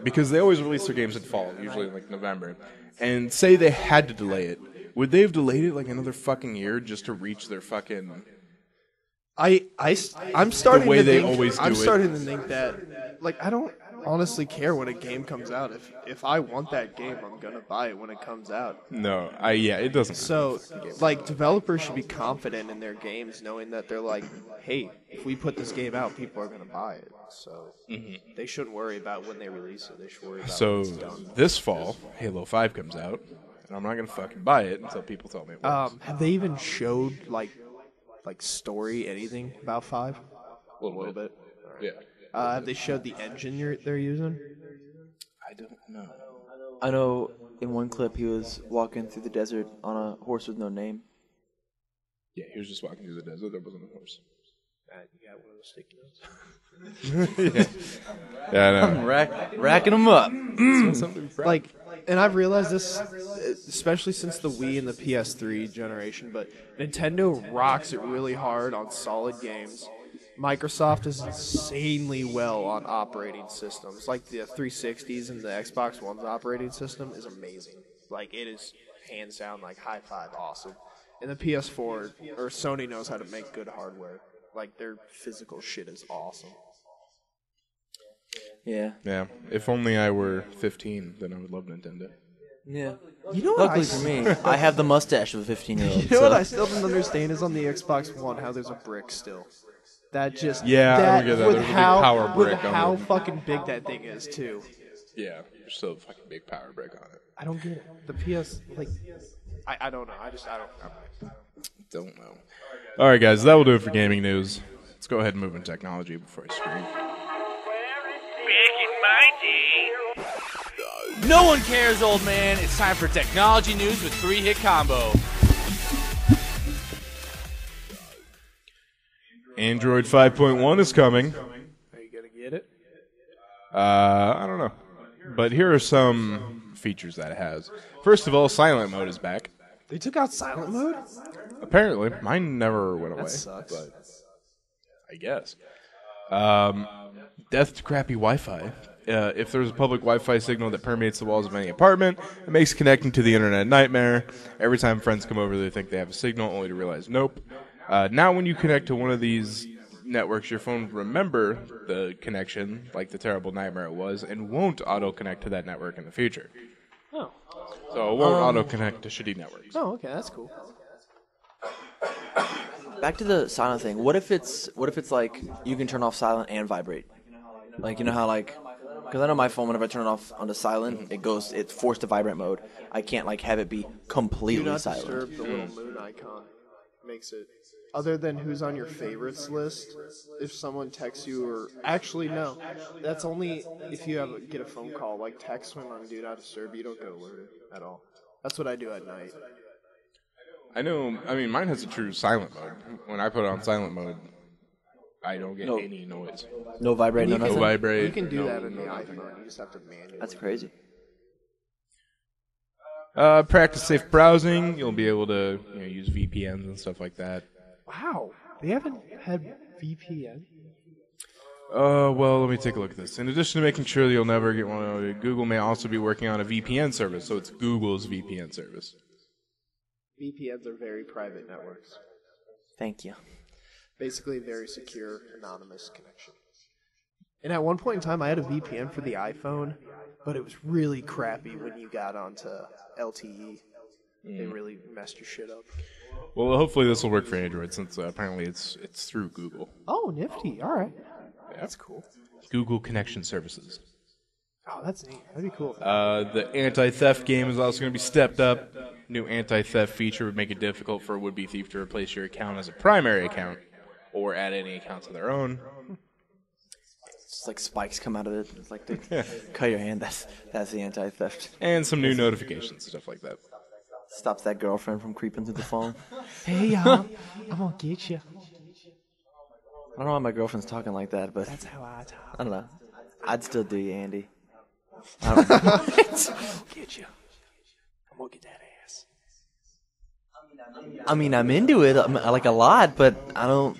S3: Because they always release their games in fall, usually in, like, November. And say they had to delay it. Would they have delayed it, like, another fucking year just to reach their fucking...
S2: I'm starting
S3: way
S2: to
S3: they
S2: think,
S3: always do
S2: I'm
S3: it.
S2: starting to think that, like, I don't honestly care when a game comes out. If I want that game, I'm gonna buy it when it comes out.
S3: No, it doesn't.
S2: So, like, developers should be confident in their games, knowing that they're like, hey, if we put this game out, people are gonna buy it. So they shouldn't worry about when they release it. They should worry about when
S3: So
S2: it's done.
S3: this fall, Halo 5 comes out, and I'm not gonna fucking buy it until people tell me it works.
S2: Have they even showed like story anything about 5?
S3: a little bit. Yeah.
S2: Have they showed the engine they're using?
S3: I don't know.
S1: I know in one clip he was walking through the desert on a horse with no name.
S3: Yeah, he was just walking through the desert. There wasn't a horse.
S2: You got one of those sticky notes.
S3: Yeah, I know.
S1: Racking them up.
S2: Like, and I've realized this, especially since the Wii and the PS3 generation, but Nintendo rocks it really hard on solid games. Microsoft is insanely well on operating systems. Like the 360s and the Xbox One's operating system is amazing. Like, it is hands down, like, high five awesome. And the PS4 or Sony knows how to make good hardware. Like, their physical shit is awesome.
S1: Yeah.
S3: Yeah. If only I were 15, then I would love Nintendo.
S1: Yeah.
S2: You know what
S1: Luckily for me, I have the mustache of a 15-year-old.
S2: You know what I still don't understand is on the Xbox One how there's a brick still. That just
S3: Yeah, I
S2: that,
S3: don't get that.
S2: with
S3: There's a big
S2: how
S3: power
S2: with
S3: brick on
S2: how
S3: it.
S2: fucking big that thing is too.
S3: Yeah, there's still a fucking big power brick on it.
S2: I don't get it. The PS like I don't know. I
S3: Don't know. All right, guys, that will do it for gaming news. Let's go ahead and move into technology before I scream.
S4: No one cares, old man. It's time for technology news with 3-hit combo.
S3: Android 5.1 is coming.
S2: Are you gonna get it?
S3: I don't know. But here are some features that it has. First of all, silent mode is back.
S2: They took out silent mode?
S3: Apparently. Mine never went away.
S2: That sucks.
S3: But I guess. Death to crappy Wi-Fi. If there's a public Wi-Fi signal that permeates the walls of any apartment, it makes connecting to the internet a nightmare. Every time friends come over, they think they have a signal, only to realize nope. Now when you connect to one of these networks, your phone will remember the connection, like the terrible nightmare it was, and won't auto-connect to that network in the future.
S2: Oh.
S3: So it won't auto-connect to shitty networks.
S2: Oh, okay, that's cool.
S1: Back to the silent thing. What if it's like you can turn off silent and vibrate? Like, you know how like, because I know my phone, whenever I turn it off onto silent, it's forced to vibrate mode. I can't like have it be
S2: Do
S1: completely
S2: not
S1: silent.
S2: disturb the little moon icon. Makes it. Other than who's on your favorites list, if someone texts you or actually no, that's only if you get a phone call. Like text when on Do Not Disturb, you don't get alerted at all. That's what I do at night.
S3: I know, I mean, mine has a true silent mode. When I put it on silent mode, I don't get any noise.
S1: No vibrate, no
S3: No
S1: nothing.
S3: vibrate.
S2: You can do
S3: no-
S2: that in the
S3: no nothing.
S2: iPhone. You just have to manually.
S1: That's crazy.
S3: Practice safe browsing. You'll be able to use VPNs and stuff like that.
S2: Wow, they haven't had VPN.
S3: Well, let me take a look at this. In addition to making sure that you'll never get one, Google may also be working on a VPN service, so it's Google's VPN service.
S2: VPNs are very private networks.
S1: Thank you.
S2: Basically, very secure, anonymous connection. And at one point in time, I had a VPN for the iPhone, but it was really crappy when you got onto LTE. They really messed your shit up.
S3: Well, hopefully this will work for Android, since apparently it's through Google.
S2: Oh, nifty. All right. That's cool.
S3: Google Connection Services.
S2: Oh, that's neat. That'd be cool.
S3: The anti-theft game is also going to be stepped up. New anti-theft feature would make it difficult for a would-be thief to replace your account as a primary account or add any accounts of their own.
S1: It's like spikes come out of it. It's like they cut your hand. That's the anti-theft.
S3: And some new notifications, stuff like that.
S1: Stops that girlfriend from creeping through the phone.
S2: Hey, y'all. I'm going to get you.
S1: I don't know why my girlfriend's talking like that, but
S2: That's how I talk.
S1: I don't know. I'd still do you, Andy. I don't know.
S2: Get you. I'm going to get that ass.
S1: I mean, I'm into it. I like a lot, but I don't.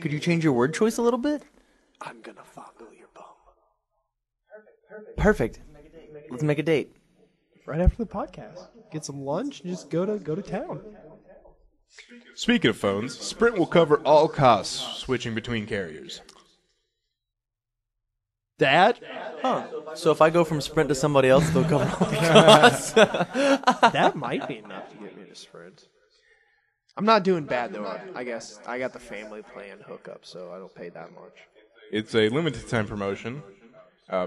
S1: Could you change your word choice a little bit?
S2: I'm going to fondle your bum.
S1: Perfect. Let's make a date.
S2: Right after the podcast. Get some lunch and just go to town.
S3: Speaking of phones, Sprint will cover all costs switching between carriers.
S2: That
S1: So if I go from Sprint to somebody else, they'll cover all the costs.
S2: that might be enough to get me to Sprint. I'm not doing bad though. I guess I got the family plan hookup, so I don't pay that much.
S3: It's a limited time promotion,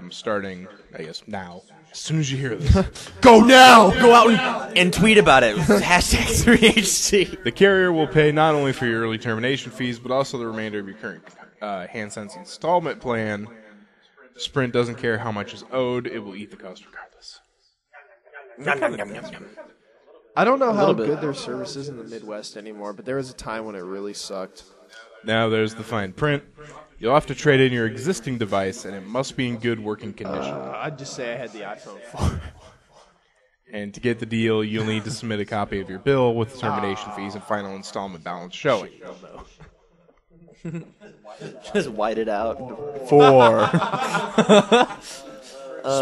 S3: starting, I guess, now. As soon as you hear this.
S2: Go now!
S1: Go out and tweet about it. Hashtag 3HC.
S3: The carrier will pay not only for your early termination fees, but also the remainder of your current HandSense installment plan. Sprint doesn't care how much is owed. It will eat the cost regardless.
S2: I don't know how
S1: little bit.
S2: good their service is in the Midwest anymore, but there was a time when it really sucked.
S3: Now there's the fine print. You'll have to trade in your existing device, and it must be in good working condition.
S2: I'd just say I had the iPhone 4.
S3: And to get the deal, you'll need to submit a copy of your bill with termination fees and final installment balance showing.
S1: Just white it out.
S3: 4.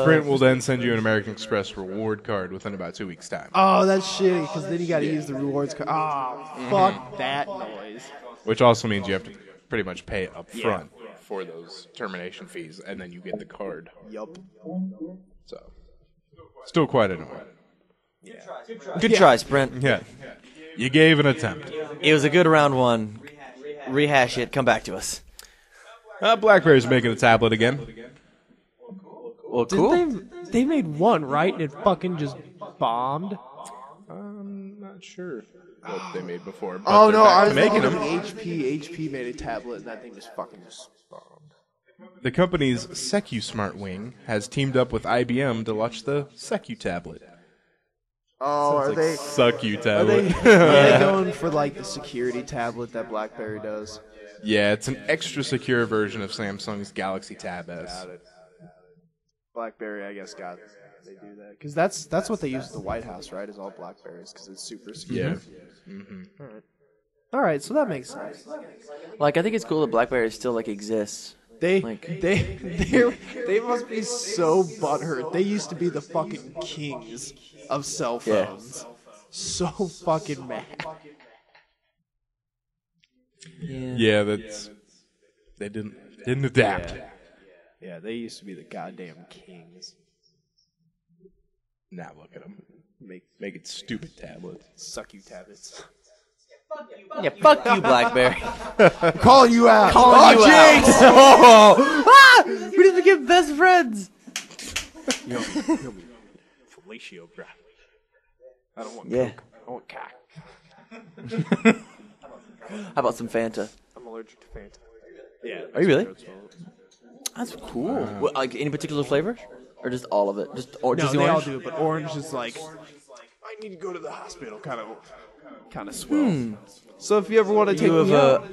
S3: Sprint will then send you an American Express reward card within about 2 weeks' time.
S2: Oh, that's shitty, because then you got to use the rewards card. Oh, fuck that noise.
S3: Which also means you have to pretty much pay up front for those termination fees, and then you get the card.
S2: Yup.
S3: So, still quite annoying.
S1: Good try, Sprint.
S3: Yeah. You gave an attempt.
S1: It was a good round one. Rehash it. Come back to us.
S3: BlackBerry's making a tablet again.
S1: Well, cool.
S2: They made one, right? And it fucking just bombed.
S3: I'm not sure what they made before. But
S2: Oh,
S3: they're
S2: no,
S3: back
S2: I
S3: to
S2: was
S3: making
S2: thinking
S3: them.
S2: of HP. HP made a tablet, and that thing just fucking bombed.
S3: The company's SecuSmart wing has teamed up with IBM to launch the Secu tablet.
S2: Oh, are they
S3: Suck-you
S2: are
S3: tablet.
S2: they going for like the security tablet that BlackBerry does?
S3: Yeah, it's an extra secure version of Samsung's Galaxy Tab S.
S2: BlackBerry, I guess, they do that because that's what they use at the White House, right? Is all Blackberries because it's super secure.
S3: Yeah.
S2: All right, so that makes sense.
S1: Like, I think it's cool that BlackBerry still like exists.
S2: They
S1: Like-
S2: they must be so butthurt. They used to be the fucking kings of cell
S1: Yeah.
S2: phones. So fucking mad.
S3: Yeah, that's they didn't adapt.
S2: Yeah, they used to be the goddamn kings.
S3: Now look at them.
S2: Make
S3: Making stupid tablets.
S2: suck you tablets.
S1: Yeah, fuck you, BlackBerry.
S2: Calling you out.
S1: Calling you out. Oh, we didn't get best friends.
S2: Fellatio, bro. I don't want
S1: Yeah.
S2: coke. I want cock.
S1: How about some Fanta?
S2: I'm allergic to Fanta. Yeah.
S1: Are you really? That's cool. What, like any particular flavor, or just all of it? Just
S2: No,
S1: just
S2: they
S1: the
S2: all
S1: orange?
S2: do it, but orange is like, I need to go to the hospital, kind of swell. So if you ever want to take
S1: You
S2: me
S1: of
S2: out,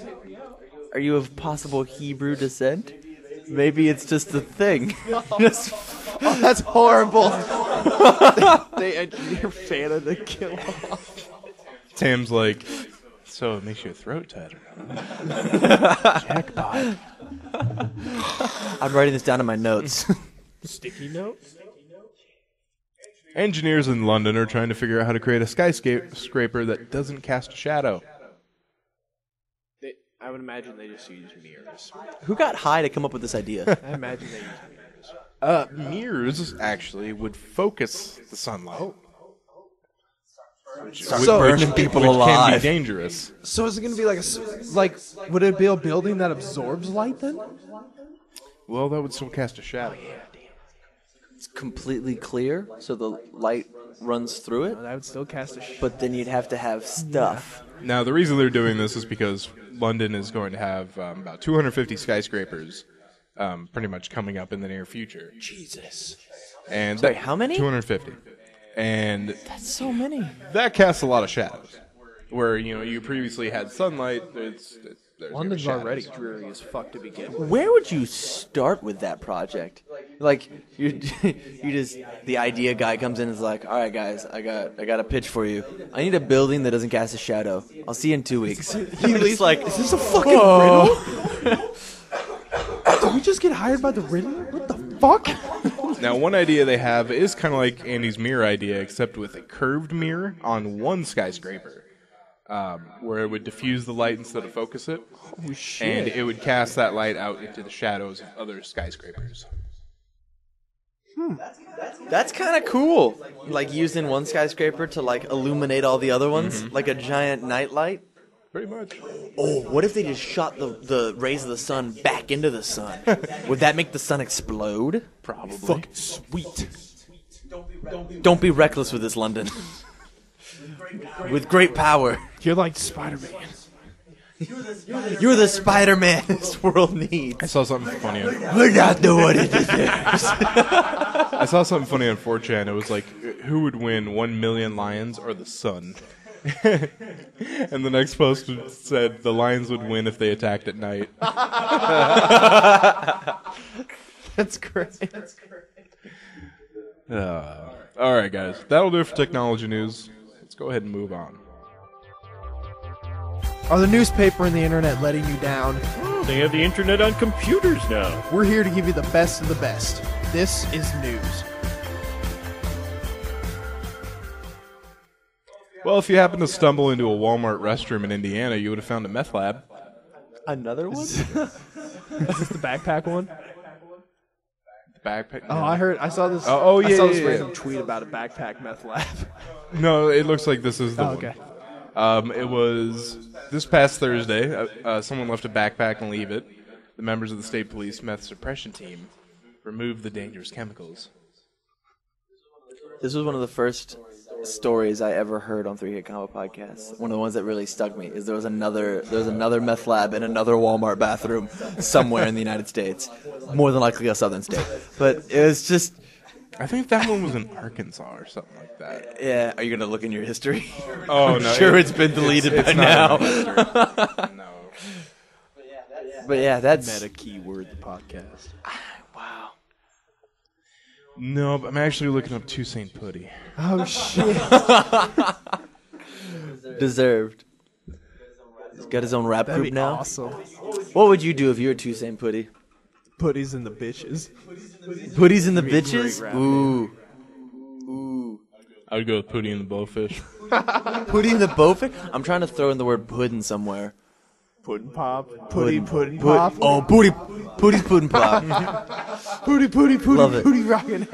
S1: are you of possible Hebrew descent? Maybe it's just a thing. Just
S2: oh, that's horrible. They engineer Fanta to kill off.
S3: Tam's like, so it makes your throat tighter.
S2: Jackpot.
S1: I'm writing this down in my notes.
S2: Sticky notes.
S3: Engineers in London are trying to figure out how to create a skyscraper that doesn't cast a shadow.
S2: I would imagine they just use mirrors.
S1: Who got high to come up with this idea?
S2: I imagine they use mirrors.
S3: Mirrors actually would focus the sunlight. Which
S1: burning people
S3: can
S1: alive.
S3: be dangerous.
S2: So is it going to be like would it be a building that absorbs light then?
S3: Well, that would still cast a shadow.
S1: It's completely clear, so the light runs through it.
S2: That would still cast a
S1: But then you'd have to have stuff.
S3: Now, the reason they're doing this is because London is going to have about 250 skyscrapers pretty much coming up in the near future.
S2: Jesus.
S3: And
S1: Sorry, how many?
S3: 250. And
S1: That's so many.
S3: that casts a lot of shadows. Where, you previously had sunlight, there's
S2: London's
S3: shadows.
S2: already dreary as fuck to begin with.
S1: Where would you start with that project? Like you just the idea guy comes in and is like, all right guys, I got a pitch for you. I need a building that doesn't cast a shadow. I'll see you in 2 weeks. He's like, is this a fucking riddle?
S2: Did we just get hired by the Riddler? What the fuck?
S3: Now, one idea they have is kind of like Andy's mirror idea, except with a curved mirror on one skyscraper, where it would diffuse the light instead of focus it.
S2: Holy shit.
S3: And it would cast that light out into the shadows of other skyscrapers.
S1: That's kind of cool. Like using one skyscraper to like illuminate all the other ones, like a giant nightlight.
S3: Pretty much.
S1: Oh, what if they just shot the rays of the sun back into the sun? Would that make the sun explode?
S3: Probably.
S2: Fucking sweet.
S1: Don't be reckless with this, London. With great power.
S2: You're like Spider-Man.
S1: You're the Spider-Man this world needs.
S3: I saw something funny.
S1: We're not the one it deserves.
S3: I saw something funny on 4chan. It was like, who would win 1 million lions or the sun? And the next post said the lions would win if they attacked at night.
S2: That's great.
S3: All right, guys. That'll do it for technology news. Let's go ahead and move on.
S2: Are the newspaper and the internet letting you down?
S6: They have the internet on computers now.
S2: We're here to give you the best of the best. This is news.
S3: Well, if you happen to stumble into a Walmart restroom in Indiana, you would have found a meth lab.
S1: Another one?
S2: Is this the backpack one?
S3: Backpack.
S2: Oh, I saw this.
S3: Yeah,
S2: I saw this
S3: yeah,
S2: random tweet about a backpack meth lab.
S3: No, it looks like this is the one.
S2: Okay.
S3: It was this past Thursday. Someone left a backpack and leave it. The members of the state police meth suppression team removed the dangerous chemicals.
S1: This was one of the first stories I ever heard on 3 Hit Combo Podcast. One of the ones that really stuck me is there was another meth lab in another Walmart bathroom somewhere in the United States, more than likely a southern state. But it was just,
S3: I think that one was in Arkansas or something like that.
S1: yeah. Are you gonna look in your history?
S3: Oh
S1: I'm
S3: no,
S1: sure it's been deleted by now.
S3: No.
S1: But yeah, that's
S6: Meta keyword the podcast.
S1: wow.
S3: No, but I'm actually looking up Toussaint Putty.
S2: Oh shit!
S1: Deserved. He's got his own rap
S2: That'd
S1: group
S2: be
S1: now.
S2: awesome.
S1: What would you do if you were Toussaint Putty?
S2: Putties in the bitches.
S1: Putties in the
S2: That'd be a
S1: bitches?
S2: great rap
S1: Ooh.
S3: I would go with Putty and the Blowfish.
S1: Putty in the bowfish? I'm trying to throw in the word puddin' somewhere.
S2: Puddin' pop. Pudding pop.
S1: Oh, Putty's puddin' pop.
S2: Putty.
S1: Love it.
S2: Putty rockin'.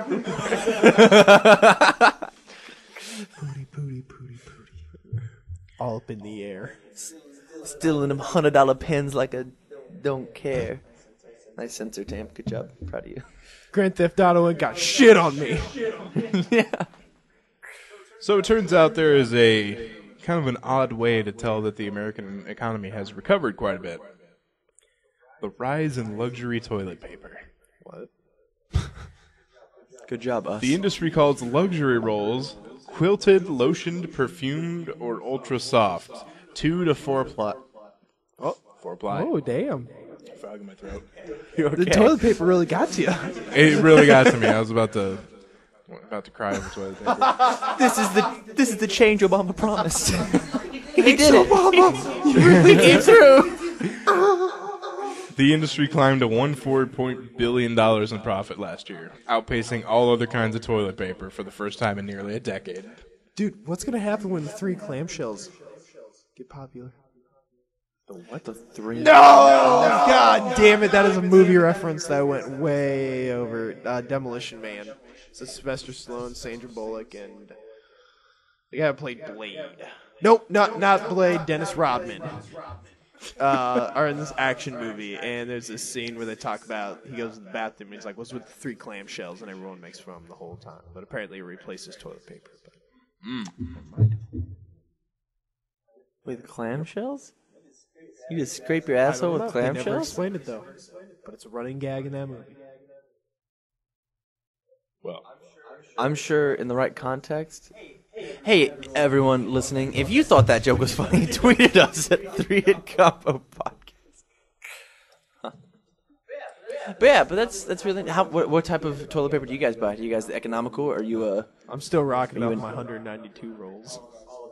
S2: Putty. All up in the air.
S1: Stealing them $100 pens like I don't care. Nice censor tape. Good job. Proud of you.
S2: Grand Theft Auto and got shit on me.
S1: Yeah.
S3: So it turns out there is a kind of an odd way to tell that the American economy has recovered quite a bit. The rise in luxury toilet paper.
S1: What? Good job, us.
S3: The industry calls luxury rolls quilted, lotioned, perfumed, or ultra soft. 2 to 4 ply. Oh, 4 ply.
S2: Oh, damn.
S3: Frog in my throat.
S2: The toilet paper really got to you.
S3: It really got to me. I was about to cry over toilet paper.
S1: This is the change Obama promised. He did it. Obama. He really came through.
S3: The industry climbed to $1.4 billion in profit last year, outpacing all other kinds of toilet paper for the first time in nearly a decade.
S2: Dude, what's going to happen when the 3 clamshells get popular?
S1: What the 3?
S2: No! God damn it, that is a movie reference that went way over. Demolition Man. So Sylvester Stallone, Sandra Bullock, and the guy who played Blade. Nope, not Blade, Dennis Rodman. Are in this action movie, and there's this scene where they talk about, he goes to the bathroom, and he's like, what's with the 3 clamshells? And everyone makes fun of him the whole time. But apparently it replaces toilet paper.
S1: Wait, the clamshells? You just scrape your asshole with
S2: They never
S1: clamshells?
S2: explained it, though. But it's a running gag in that movie.
S3: Well,
S1: I'm sure in the right context. Hey, everyone listening, if you thought that joke was funny, tweet at us at 3 Hit Combo Podcast. Huh. But that's really. What type of toilet paper do you guys buy? Do you guys economical, or are you
S2: I'm still rocking up my 192 rolls.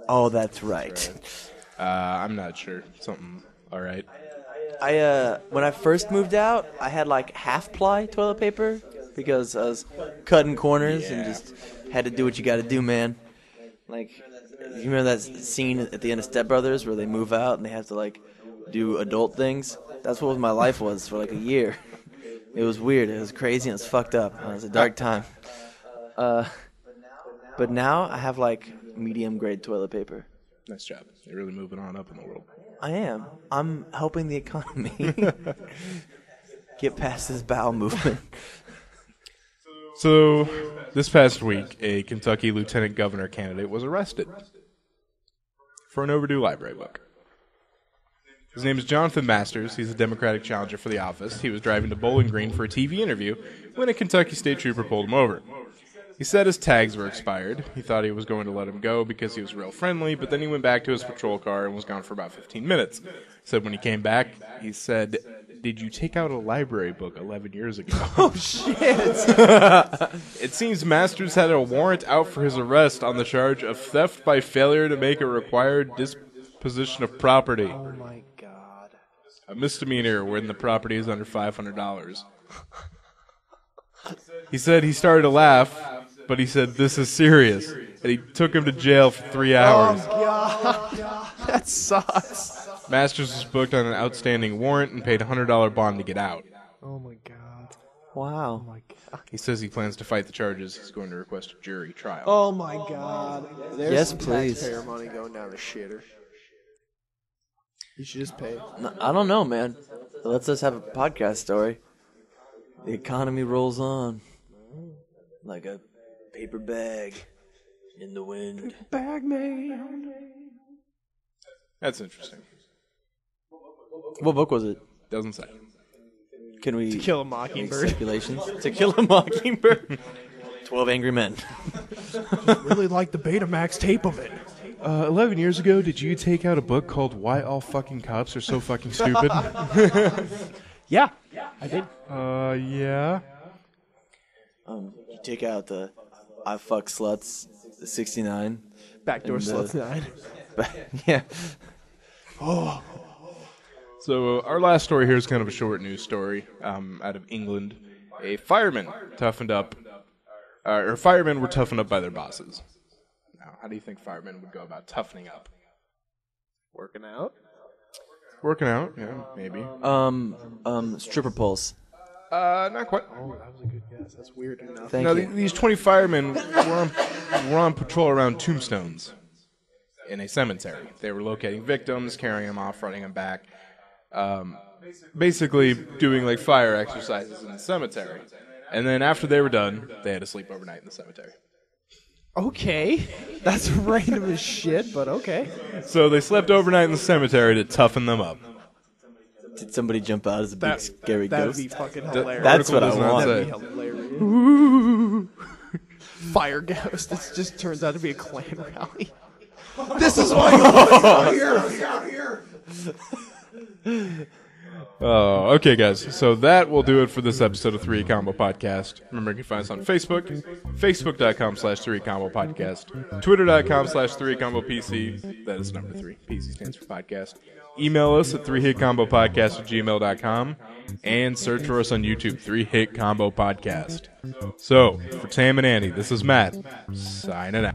S1: Oh, that's right.
S3: I'm not sure. Something all right.
S1: When I first moved out, I had like half-ply toilet paper because I was cutting corners and just had to do what you got to do, man. Like, you remember that scene at the end of Step Brothers where they move out and they have to like do adult things? That's what my life was for like a year. It was weird. It was crazy and it was fucked up. It was a dark time. But now I have like medium grade toilet paper.
S3: Nice job. You're really moving on up in the world.
S1: I am. I'm helping the economy get past this bowel movement.
S3: So, this past week, a Kentucky lieutenant governor candidate was arrested for an overdue library book. His name is Jonathan Masters. He's a Democratic challenger for the office. He was driving to Bowling Green for a TV interview when a Kentucky state trooper pulled him over. He said his tags were expired. He thought he was going to let him go because he was real friendly, but then he went back to his patrol car and was gone for about 15 minutes. He said when he came back, he said, "Did you take out a library book 11 years ago?"
S2: Oh, shit.
S3: It seems Masters had a warrant out for his arrest on the charge of theft by failure to make a required disposition of property.
S2: Oh, my God.
S3: A misdemeanor when the property is under $500. He said he started to laugh, but he said, "This is serious." And he took him to jail for 3 hours.
S2: Oh, God. That sucks.
S3: Masters was booked on an outstanding warrant and paid a $100 bond to get out.
S2: Oh, my God.
S1: Wow.
S2: Oh, my God.
S3: He says he plans to fight the charges. He's going to request a jury trial.
S2: Oh, my God. There's
S1: Yes,
S2: some
S1: please.
S2: taxpayer money going down the shitter. You should just pay.
S1: No, I don't know, man. It lets us have a podcast story. The economy rolls on like a paper bag in the wind.
S2: Bag man.
S3: That's interesting.
S1: What book was it?
S3: Doesn't say.
S1: Can we
S2: Kill a
S1: make
S2: mockingbird.
S1: speculations? To Kill a Mockingbird. 12 Angry Men.
S2: Really like the Betamax tape of it.
S3: 11 years ago, did you take out a book called Why All Fucking Cops Are So Fucking Stupid?
S2: Yeah, I did.
S3: Yeah.
S1: You take out the I Fuck Sluts, the 69.
S2: Backdoor
S1: And,
S2: Sluts 9.
S1: Yeah.
S3: So our last story here is kind of a short news story out of England. A fireman toughened up, or firemen were toughened up by their bosses. Now, how do you think firemen would go about toughening up?
S2: Working out.
S3: Working out, yeah, maybe.
S1: Stripper poles.
S3: Not quite.
S2: Oh, that was a good guess. That's weird enough.
S1: Thank
S3: Now,
S1: you.
S3: these 20 firemen were on patrol around tombstones in a cemetery. They were locating victims, carrying them off, running them back. Basically doing like fire exercises in the cemetery. And then after they were done, they had to sleep overnight in the cemetery.
S2: Okay. That's random as shit, but okay.
S3: So they slept overnight in the cemetery to toughen them up.
S1: Did somebody jump out as a big scary
S2: That'd
S1: ghost?
S2: be fucking hilarious.
S1: That's what I
S3: Article does not
S1: want.
S3: say.
S2: That'd be hilarious. Fire ghost. It just turns out to be a Klan rally. This is why you're out here.
S3: Oh, okay, guys. So that will do it for this episode of 3 Combo Podcast. Remember, you can find us on Facebook, facebook.com/3 Combo Podcast, twitter.com/3 Combo PC. That is number 3. PC stands for podcast. Email us at 3hitcombopodcast@gmail.com and search for us on YouTube, 3 Hit Combo Podcast. So, for Tam and Andy, this is Matt, signing out.